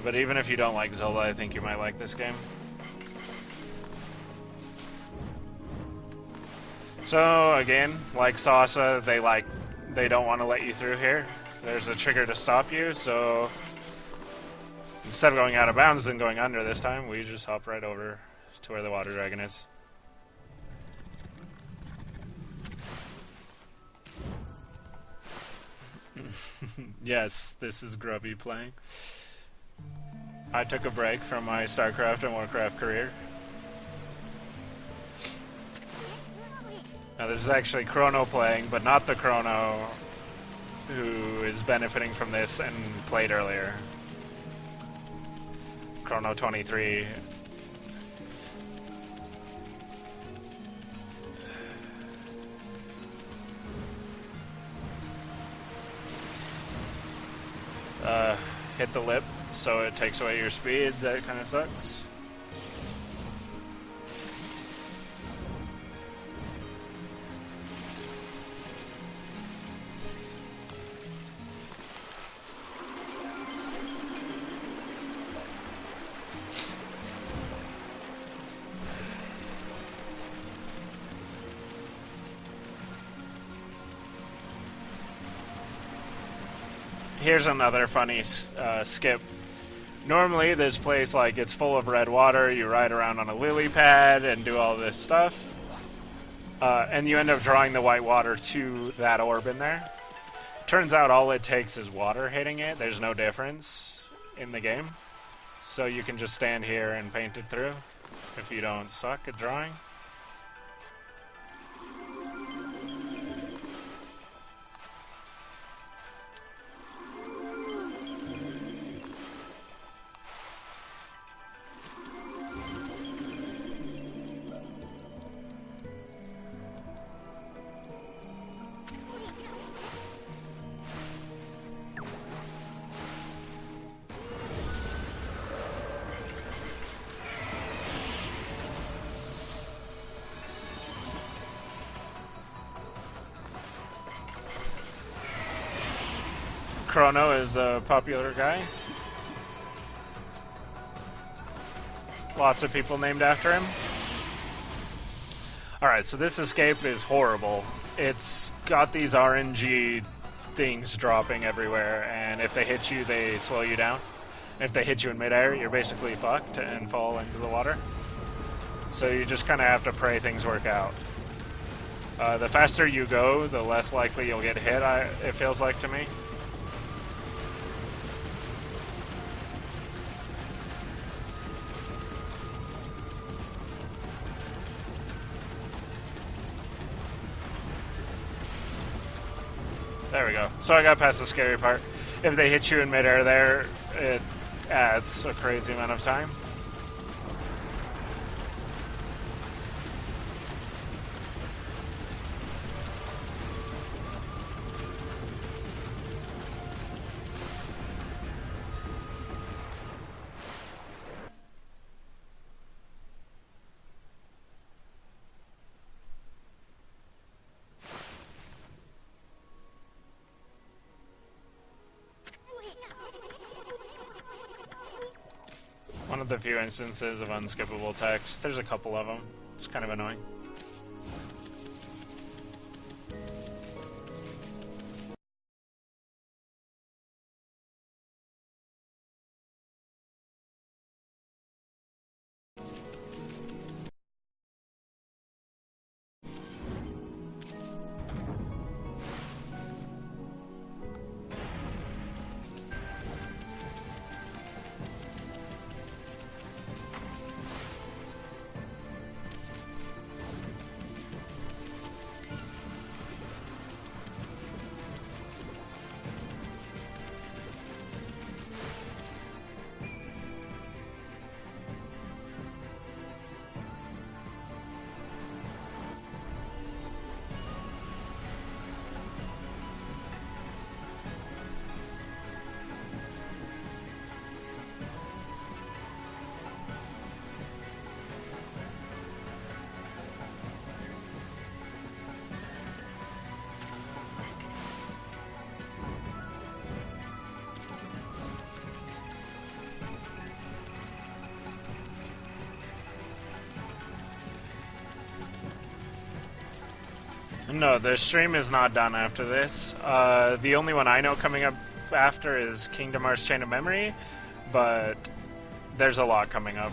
But even if you don't like Zelda, I think you might like this game. So again, like Sasa, they don't want to let you through here. There's a trigger to stop you, so instead of going out of bounds and going under this time, we just hop right over to where the Water Dragon is. Yes, this is Grubby playing. I took a break from my StarCraft and Warcraft career. Now this is actually Chrono playing, but not the Chrono who is benefiting from this and played earlier. Chrono23. Hit the lip, so it takes away your speed. That kind of sucks. Here's another funny skip. Normally this place, like, it's full of red water, you ride around on a lily pad and do all this stuff, and you end up drawing the white water to that orb in there. Turns out all it takes is water hitting it. There's no difference in the game. So you can just stand here and paint it through if you don't suck at drawing. Chrono is a popular guy. Lots of people named after him. Alright, so this escape is horrible. It's got these RNG things dropping everywhere, and if they hit you, they slow you down. And if they hit you in midair, you're basically fucked and fall into the water. So you just kind of have to pray things work out. The faster you go, the less likely you'll get hit, it feels like to me. There we go. So I got past the scary part. If they hit you in midair there, it adds a crazy amount of time. One of the few instances of unskippable text. There's a couple of them. It's kind of annoying. No, the stream is not done after this. The only one I know coming up after is Kingdom Hearts Chain of Memory, but there's a lot coming up.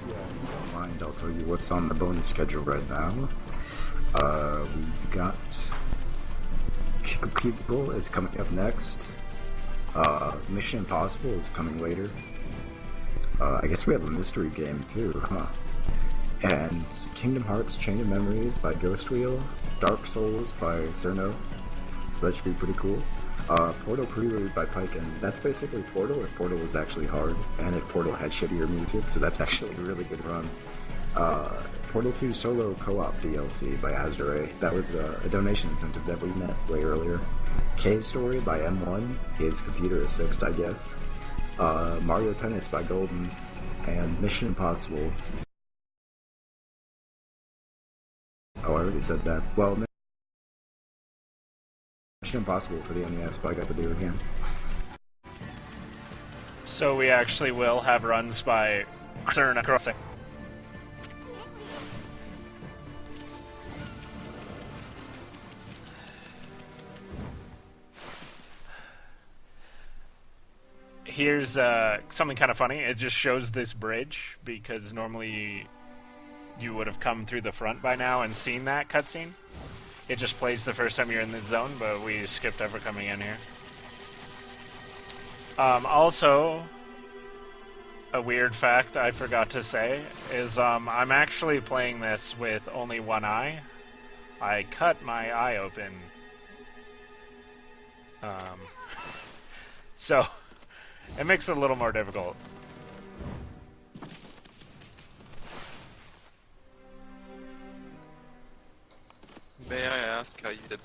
Yeah, if you don't mind, I'll tell you what's on the bonus schedule right now. We've got People is coming up next. Mission Impossible is coming later. I guess we have a mystery game too, huh? And Kingdom Hearts Chain of Memories by Ghost Wheel, Dark Souls by Cerno. So so that should be pretty cool. Portal Prelude by Pike, and that's basically Portal if Portal was actually hard, and if Portal had shittier music, so that's actually a really good run. Portal 2 Solo Co-op DLC by Azure. That was a donation incentive that we met way earlier. Cave Story by M1. His computer is fixed, I guess. Mario Tennis by Golden. And Mission Impossible. Oh, I already said that. Well, Mission Impossible for the NES, but I got to do it again. So we actually will have runs by Cerna Crossing. Here's something kind of funny. It just shows this bridge, because normally you would have come through the front by now and seen that cutscene. It just plays the first time you're in the zone, but we skipped ever coming in here. Also, a weird fact I forgot to say is I'm actually playing this with only one eye. I cut my eye open. So it makes it a little more difficult. May I ask how you did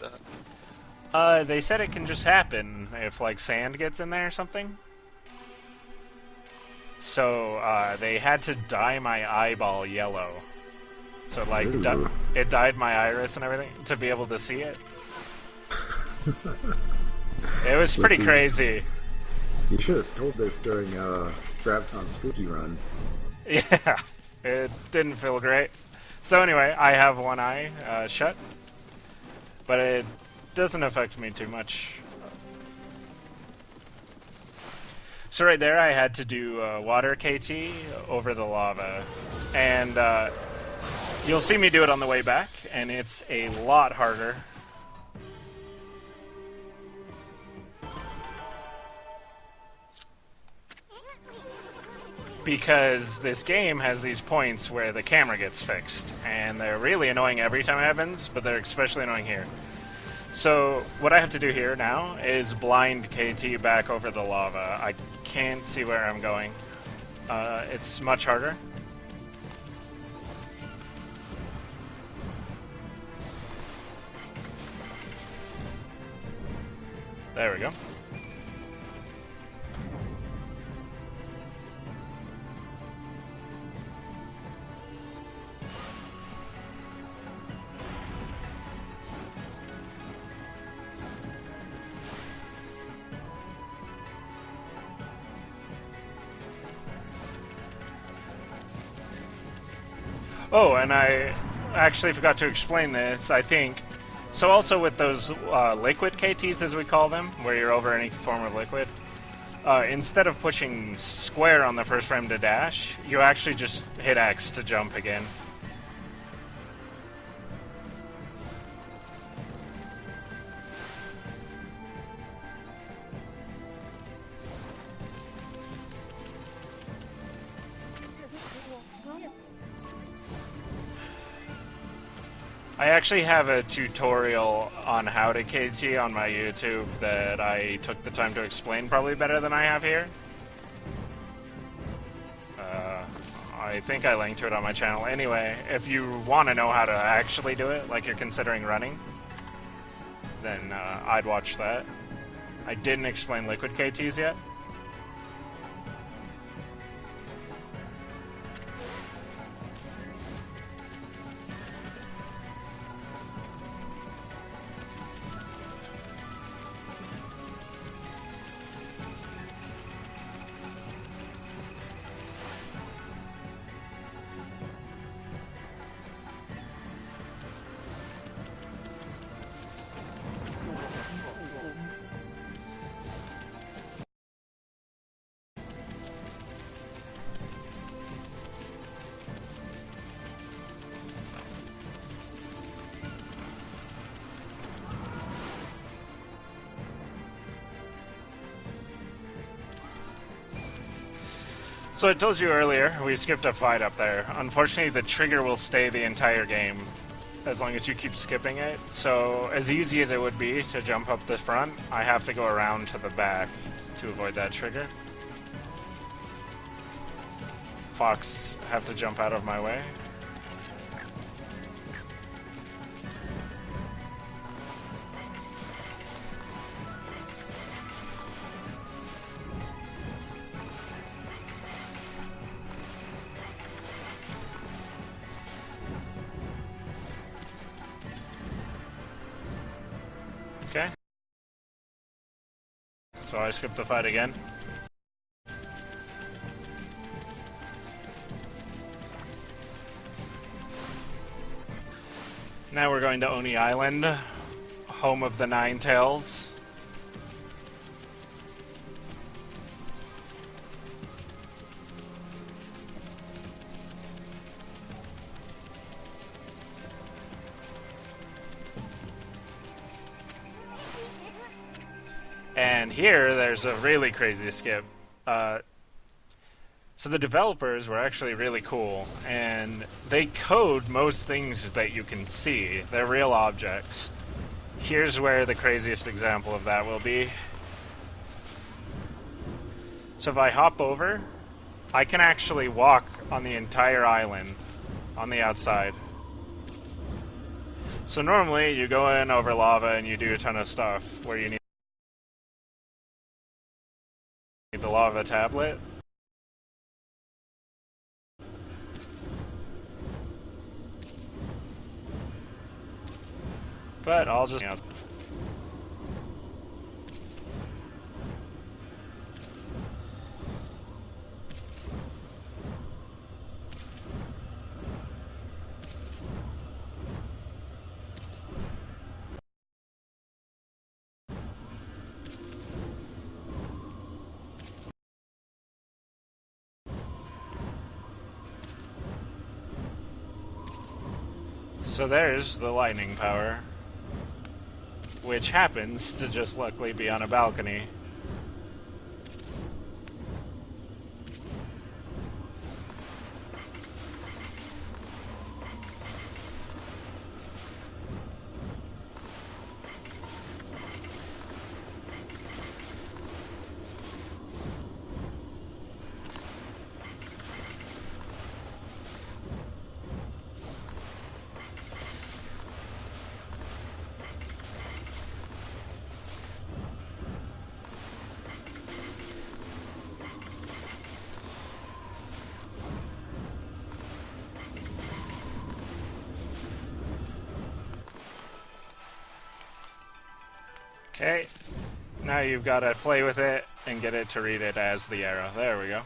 that? They said it can just happen if, like, sand gets in there or something. So, they had to dye my eyeball yellow. So, like, it dyed my iris and everything to be able to see it. It was pretty crazy. You should have told this during Graviton's Spooky Run. Yeah, it didn't feel great. So anyway, I have one eye shut, but it doesn't affect me too much. So right there, I had to do water KT over the lava, and you'll see me do it on the way back, and it's a lot harder. Because this game has these points where the camera gets fixed, and they're really annoying every time it happens, but they're especially annoying here. So what I have to do here now is blind KT back over the lava. I can't see where I'm going. It's much harder. There we go. Oh, and I actually forgot to explain this, I think. So also with those liquid KTs, as we call them, where you're over any form of liquid, instead of pushing square on the first frame to dash, you actually just hit X to jump again. I actually have a tutorial on how to KT on my YouTube that I took the time to explain probably better than I have here. I think I linked to it on my channel. Anyway, if you want to know how to actually do it, like you're considering running, then I'd watch that. I didn't explain liquid KTs yet. So I told you earlier, we skipped a fight up there. Unfortunately, the trigger will stay the entire game. as long as you keep skipping it. So as easy as it would be to jump up the front, I have to go around to the back to avoid that trigger. Fox have to jump out of my way. Okay. So I skipped the fight again. Now we're going to Oni Island, home of the Nine Tails. And here, there's a really crazy skip. So the developers were actually really cool, and they code most things that you can see. They're real objects. Here's where the craziest example of that will be. So if I hop over, I can actually walk on the entire island on the outside. So normally, you go in over lava and you do a ton of stuff where you need the lava tablet. But I'll just... So there's the lightning power, which happens to just luckily be on a balcony. Okay, now you've got to play with it and get it to read it as the arrow. There we go.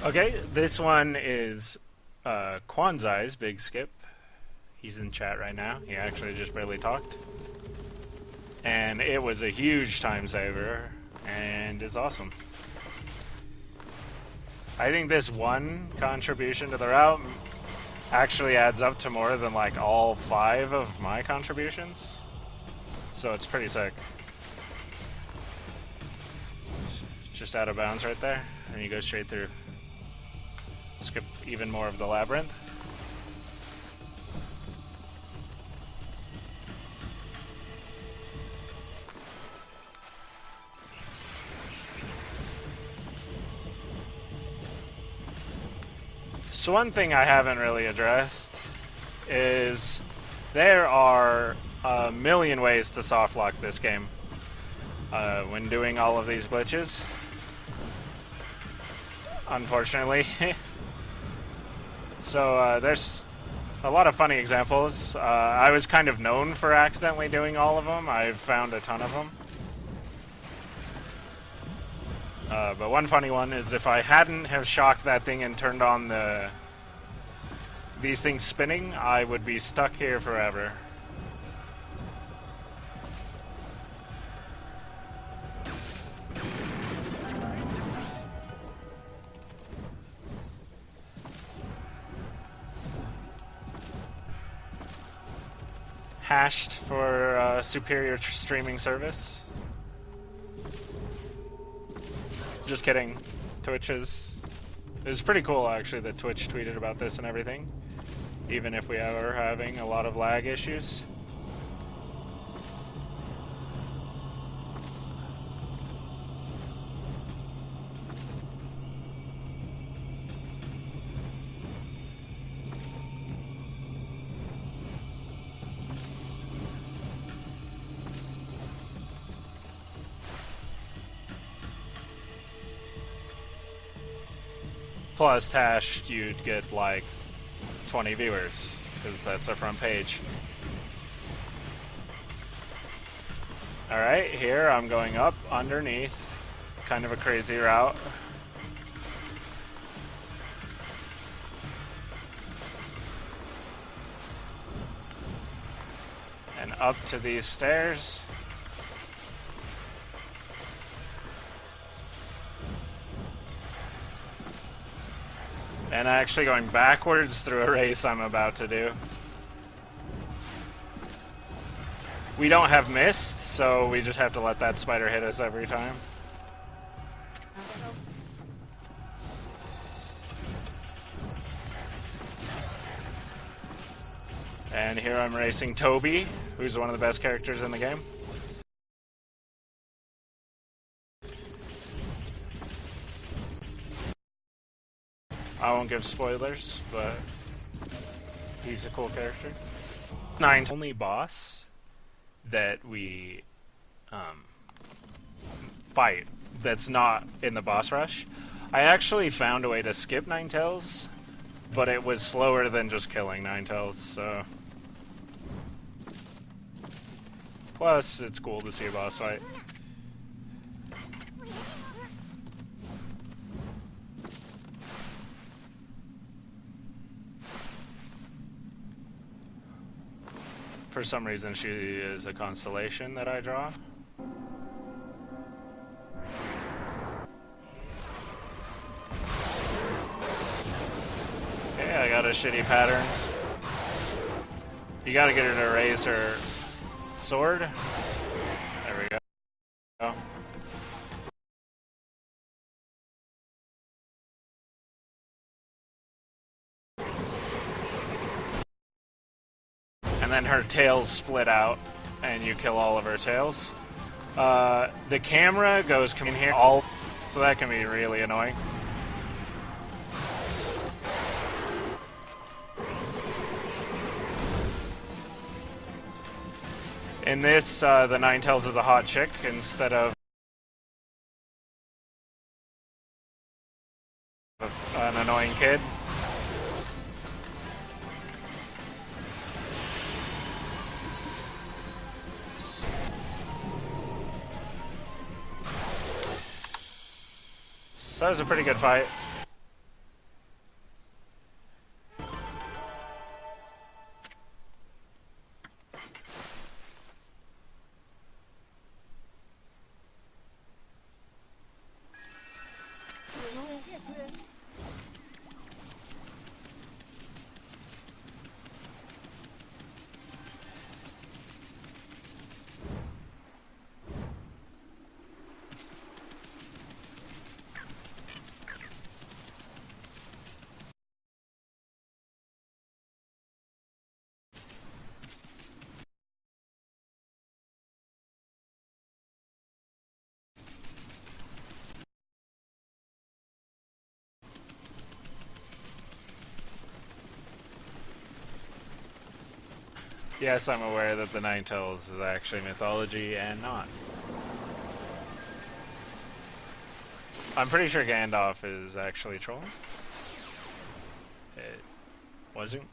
Okay, this one is Kwanzai's big skip. He's in chat right now. He actually just barely talked. And it was a huge time saver, and it's awesome. I think this one contribution to the route actually adds up to more than like all 5 of my contributions. So it's pretty sick. Just out of bounds right there, and you go straight through. Skip even more of the labyrinth. So one thing I haven't really addressed is there are a million ways to softlock this game when doing all of these glitches. Unfortunately. So there's a lot of funny examples. I was kind of known for accidentally doing all of them. I've found a ton of them. But one funny one is if I hadn't have shocked that thing and turned on these things spinning, I would be stuck here forever. hashed for superior streaming service. Just kidding. Twitch is... It was pretty cool, actually, that Twitch tweeted about this and everything. Even if we are having a lot of lag issues. Plus, Tash, you'd get like 20 viewers, because that's our front page. Alright, here I'm going up underneath. Kind of a crazy route. And up to these stairs. And actually going backwards through a race I'm about to do. We don't have mist, so we just have to let that spider hit us every time. And here I'm racing Toby, who's one of the best characters in the game. I won't give spoilers, but he's a cool character. Only boss that we fight that's not in the boss rush. I actually found a way to skip Ninetales, but it was slower than just killing Ninetales, so... Plus, it's cool to see a boss fight. For some reason, she is a constellation that I draw. Okay, I got a shitty pattern. You gotta get her to raise her sword. There we go. And then her tails split out, and you kill all of her tails. The camera goes in here, so that can be really annoying. In this, the Ninetales is a hot chick instead of an annoying kid. So that was a pretty good fight. Yes, I'm aware that the Ninetales is actually mythology and not. I'm pretty sure Gandalf is actually trolling. It wasn't.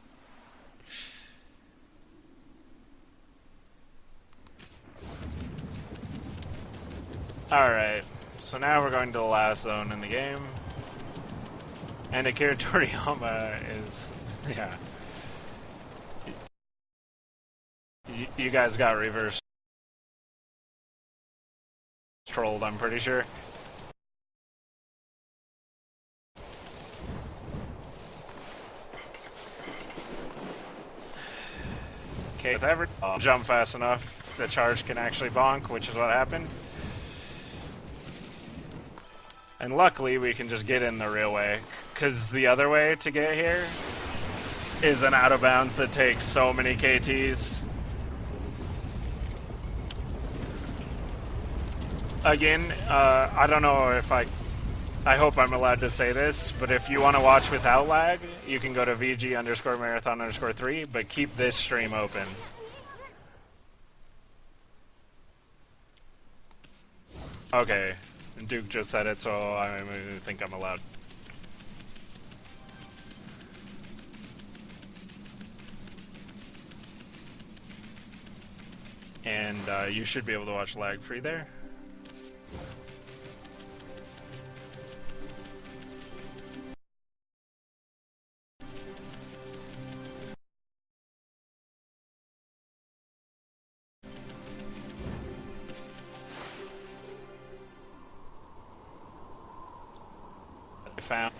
Alright, so now we're going to the last zone in the game. And Akira Toriyama is... yeah. You guys got reverse trolled, I'm pretty sure. case with every jump fast enough, the charge can actually bonk, which is what happened. And luckily, we can just get in the real way, because the other way to get here is an out of bounds that takes so many KTs. Again, I don't know if I hope I'm allowed to say this, but if you want to watch without lag, you can go to VG_marathon_3, but keep this stream open. Okay, Duke just said it, so I think I'm allowed. And you should be able to watch lag-free there. Found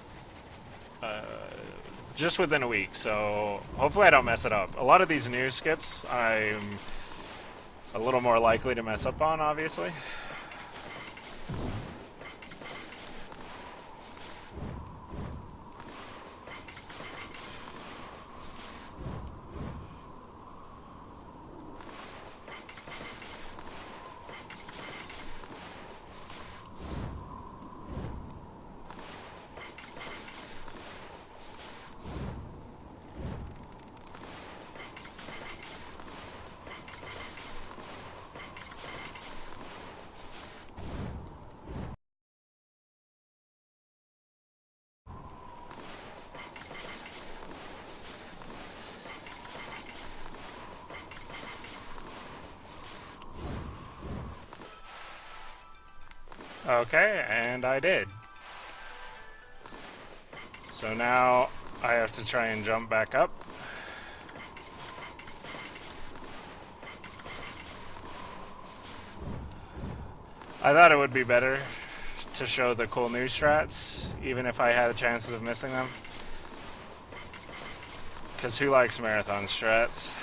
just within a week, so hopefully I don't mess it up. A lot of these news skips I'm a little more likely to mess up on, obviously. Okay, and I did. So now I have to try and jump back up. I thought it would be better to show the cool new strats, even if I had chances of missing them. Because who likes marathon strats?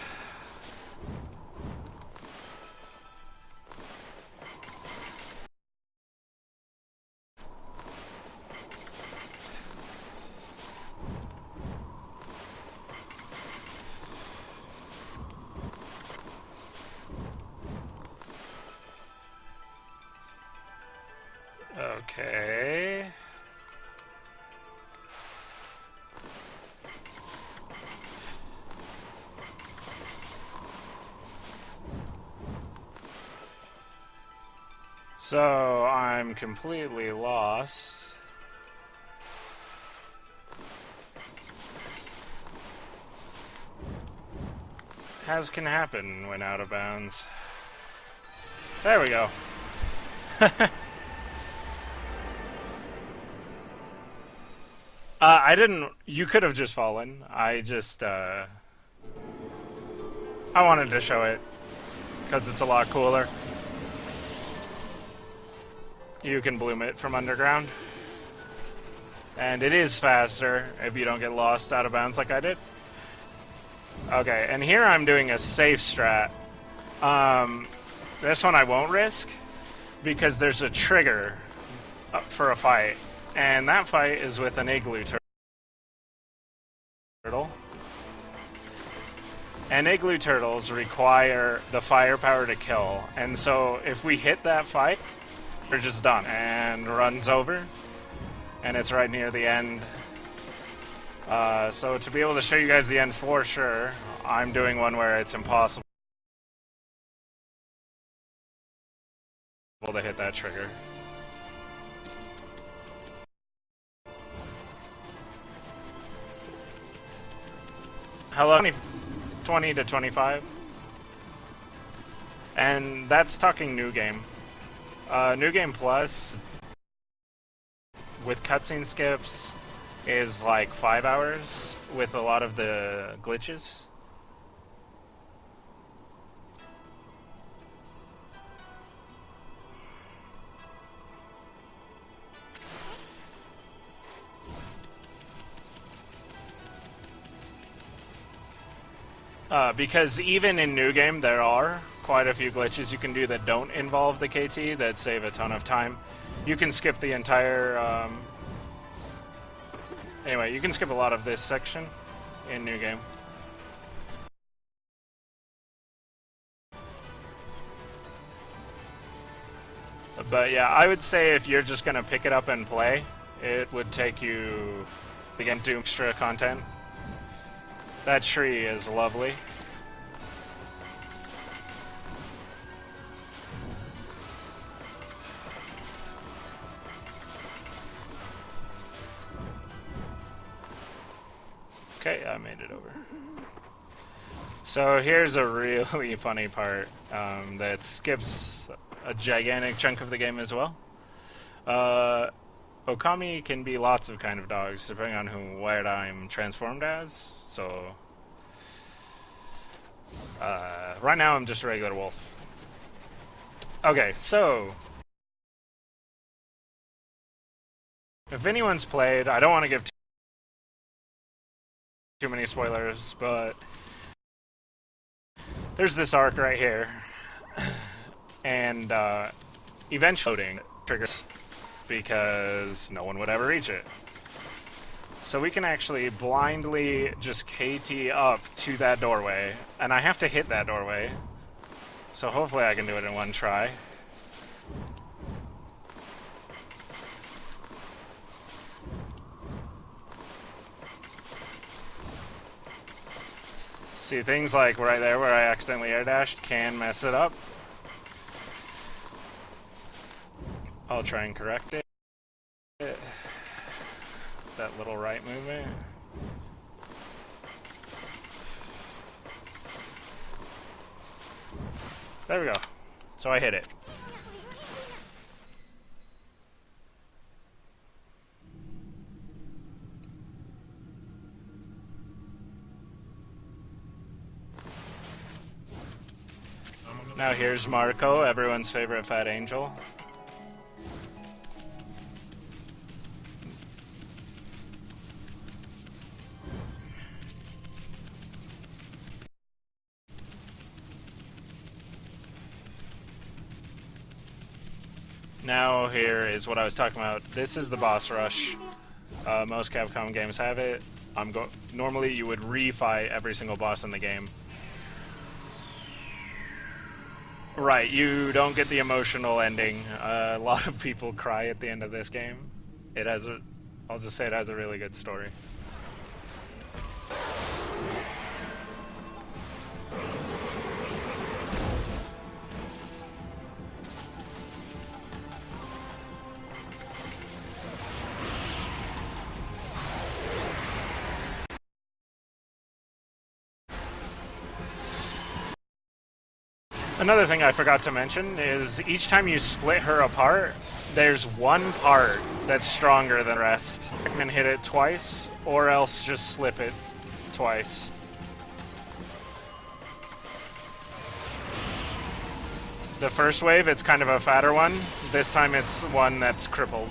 Okay. So I'm completely lost. As can happen when out of bounds. There we go. I didn't... You could have just fallen. I just, I wanted to show it, because it's a lot cooler. You can bloom it from underground. And it is faster if you don't get lost out of bounds like I did. Okay, and here I'm doing a safe strat. This one I won't risk, because there's a trigger for a fight. And that fight is with an igloo turtle. And igloo turtles require the firepower to kill. And so if we hit that fight, we're just done. And runs over. And it's right near the end. So to be able to show you guys the end for sure, I'm doing one where it's impossible to hit that trigger. Hello, 20 to 25. And that's talking New Game. New Game Plus, with cutscene skips, is like 5 hours with a lot of the glitches. Because even in New Game, there are quite a few glitches you can do that don't involve the KT that save a ton of time. You can skip the entire... Anyway, you can skip a lot of this section in New Game. But yeah, I would say if you're just going to pick it up and play, it would take you, again, to extra content. That tree is lovely. Okay, I made it over. So here's a really funny part that skips a gigantic chunk of the game as well. Okami can be lots of kind of dogs, depending on what I'm transformed as. So, right now I'm just a regular wolf. Okay, so if anyone's played, I don't want to give too many spoilers, but there's this arc right here, and eventually triggers because no one would ever reach it. So we can actually blindly just KT up to that doorway, and I have to hit that doorway, so hopefully I can do it in one try. See, things like right there where I accidentally air dashed can mess it up. I'll try and correct it. That little right movement. There we go. So I hit it. Now here's Marco, everyone's favorite fat angel. Now here is what I was talking about. This is the boss rush. Most Capcom games have it. Normally you would refight every single boss in the game. Right, you don't get the emotional ending. A lot of people cry at the end of this game. I'll just say it has a really good story. Another thing I forgot to mention is each time you split her apart, there's one part that's stronger than the rest. You can hit it twice, or else just slip it twice. The first wave, it's kind of a fatter one. This time it's one that's crippled.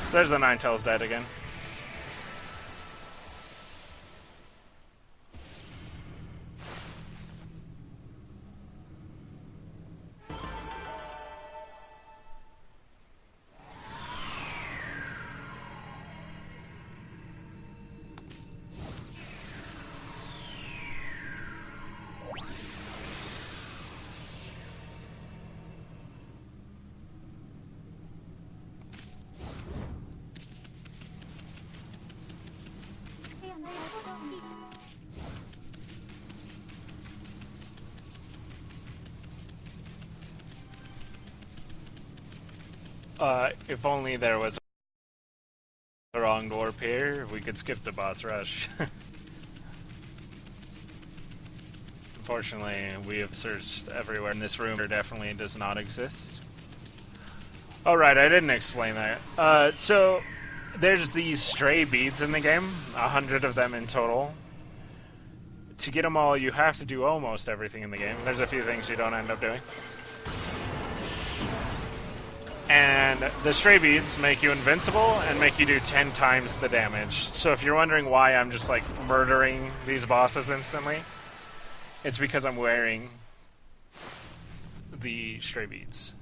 So there's the Ninetales dead again. If only there was a wrong dwarf here, we could skip the boss rush. Unfortunately, we have searched everywhere in this room. There definitely does not exist. Alright, I didn't explain that. So, there's these stray beads in the game, 100 of them in total. To get them all, you have to do almost everything in the game. There's a few things you don't end up doing. And the stray beads make you invincible and make you do 10 times the damage. So if you're wondering why I'm just like murdering these bosses instantly, it's because I'm wearing the stray beads.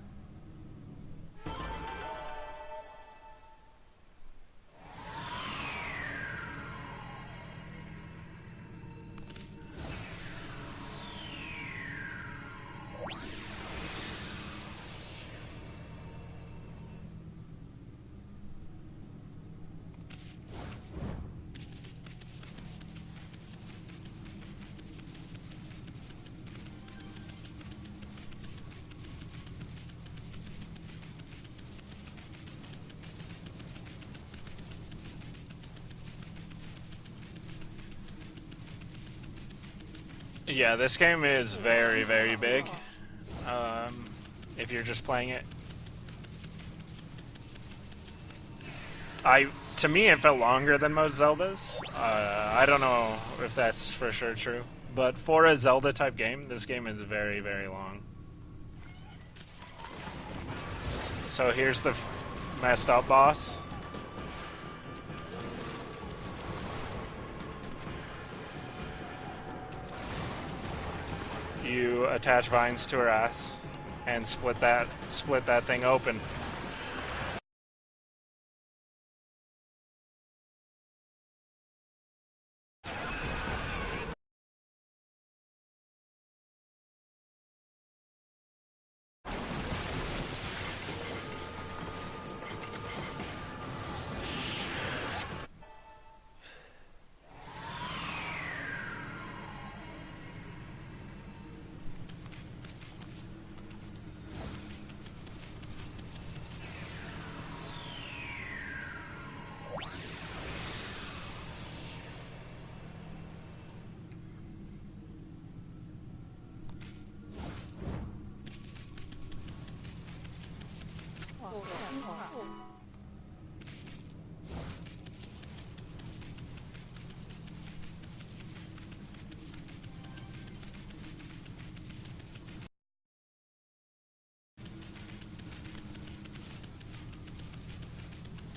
Yeah, this game is very, very big. If you're just playing it, to me, it felt longer than most Zeldas. I don't know if that's for sure true, but for a Zelda-type game, this game is very, very long. So here's the messed up boss. You attach vines to her ass and split that thing open.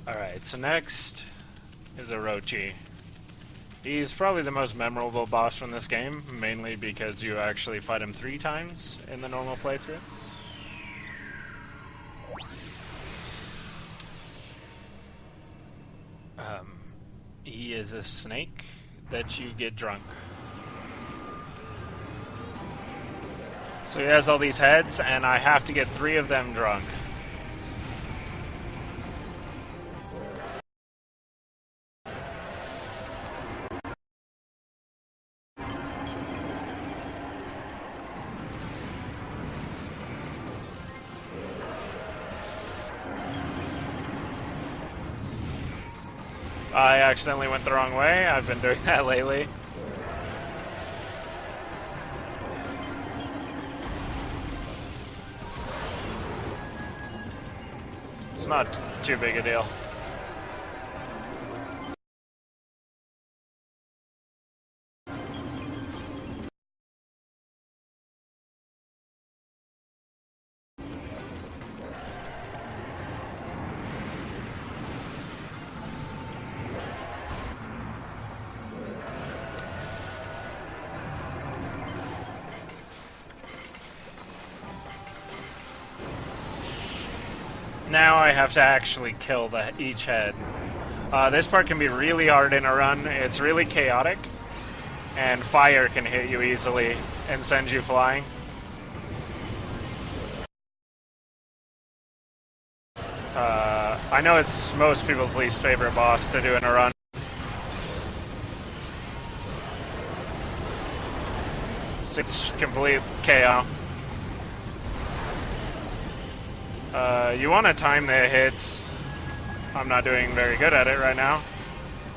Alright, so next is Orochi. He's probably the most memorable boss from this game, mainly because you actually fight him 3 times in the normal playthrough. He is a snake that you get drunk. So he has all these heads, and I have to get 3 of them drunk. I accidentally went the wrong way. I've been doing that lately. It's not too big a deal. Now I have to actually kill each head. This part can be really hard in a run. It's really chaotic, and fire can hit you easily and send you flying. I know it's most people's least favorite boss to do in a run. It's complete chaos. You want to time the hits. I'm not doing very good at it right now.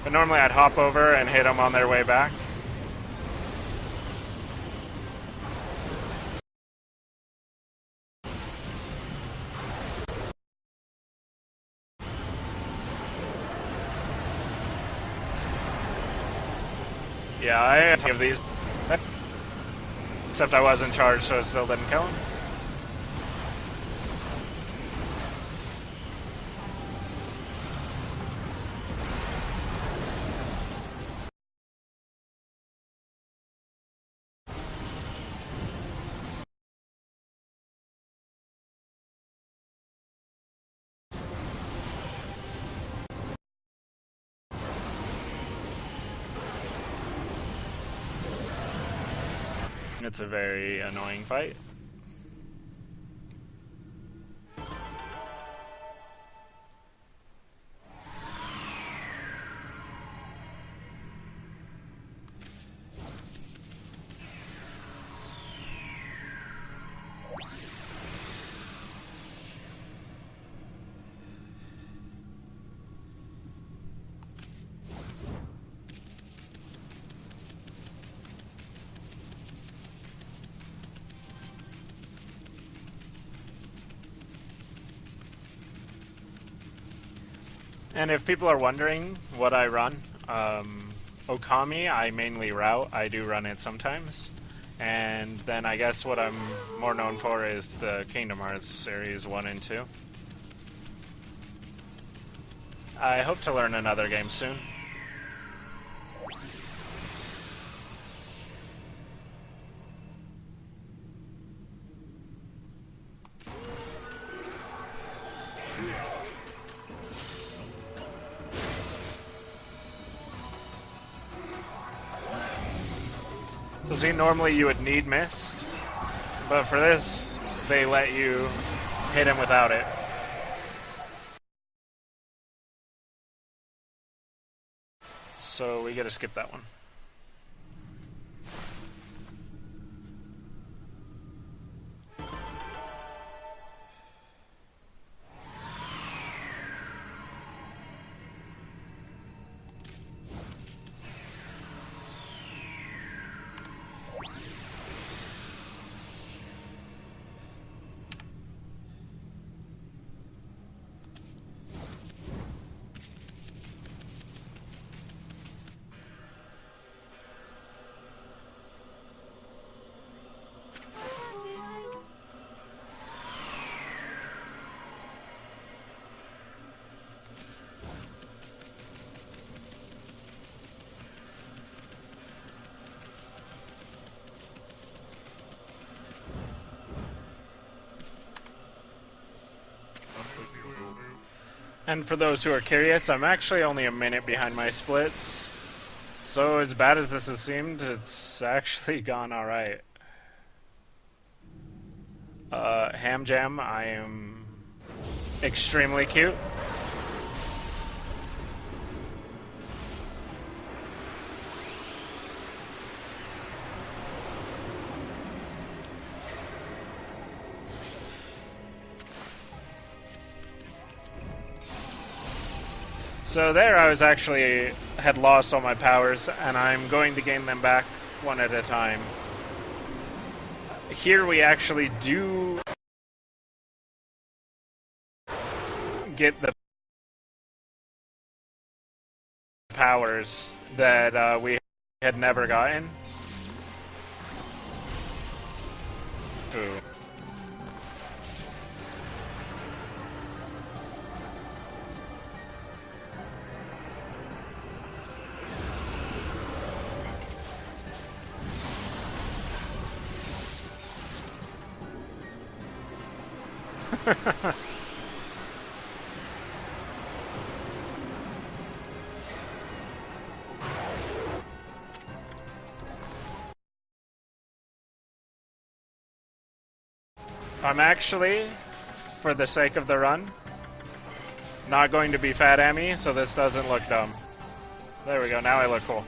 But normally I'd hop over and hit them on their way back. Yeah, I had to give these. Except I was in charge, so it still didn't kill him. It's a very annoying fight. And if people are wondering what I run, Okami, I mainly route. I do run it sometimes. And then I guess what I'm more known for is the Kingdom Hearts series 1 and 2. I hope to learn another game soon. So see, normally you would need Mist, but for this, they let you hit him without it. So we gotta skip that one. And for those who are curious, I'm actually only a minute behind my splits. So as bad as this has seemed, it's actually gone alright. Ham Jam, I am extremely cute. So there I was actually had lost all my powers, and I'm going to gain them back one at a time. Here we actually do get the powers that we had never gotten. Ooh. I'm actually, for the sake of the run, not going to be Fat Emmy, so this doesn't look dumb. There we go, now I look cool.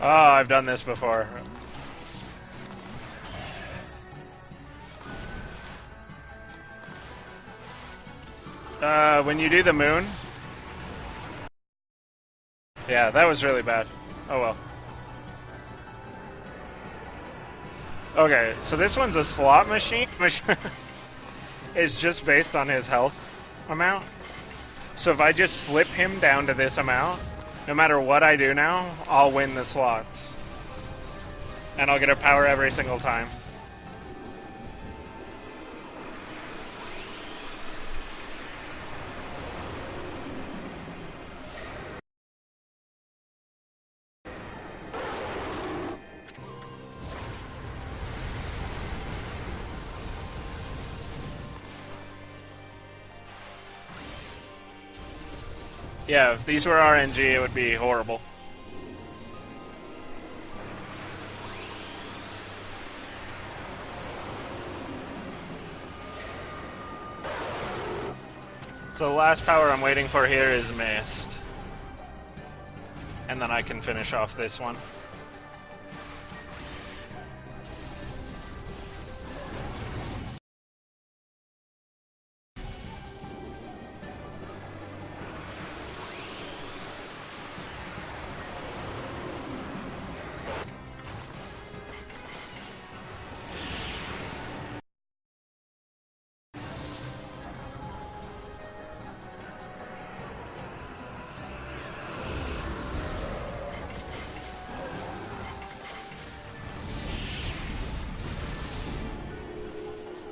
Oh, I've done this before. When you do the moon... Yeah, that was really bad. Oh well. Okay, so this one's a slot machine. It's just based on his health amount. So if I just slip him down to this amount, No matter what I do now, I'll win the slots. And I'll get a power every single time. Yeah, if these were RNG, it would be horrible. So the last power I'm waiting for here is Mist. And then I can finish off this one.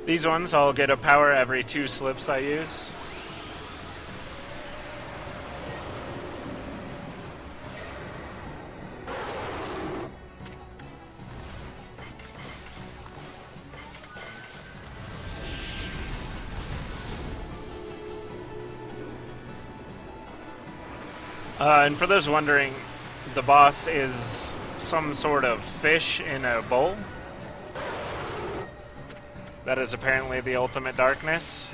These ones, I'll get a power every 2 slips I use. And for those wondering, the boss is some sort of fish in a bowl. That is apparently the ultimate darkness.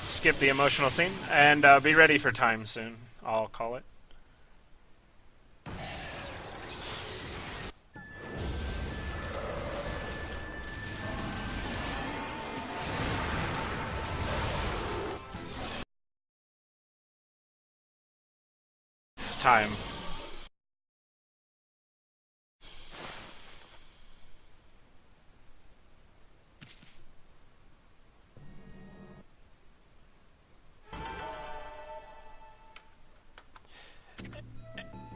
Skip the emotional scene, and be ready for time soon. I'll call it. Time.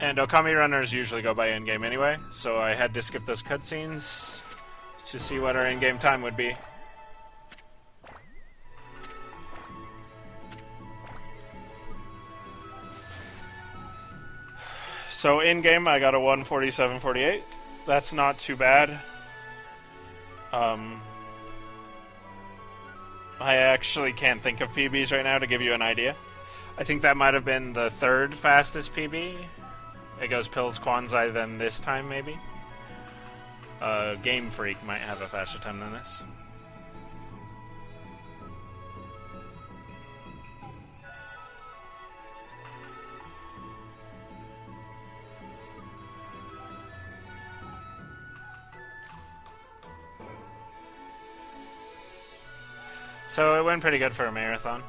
And Okami runners usually go by in-game anyway, so I had to skip those cutscenes to see what our in-game time would be. So in-game I got a 147.48. That's not too bad. I actually can't think of PBs right now to give you an idea. I think that might have been the 3rd fastest PB. It goes Pills Kwanzai than this time, maybe. Game Freak might have a faster time than this. So it went pretty good for a marathon.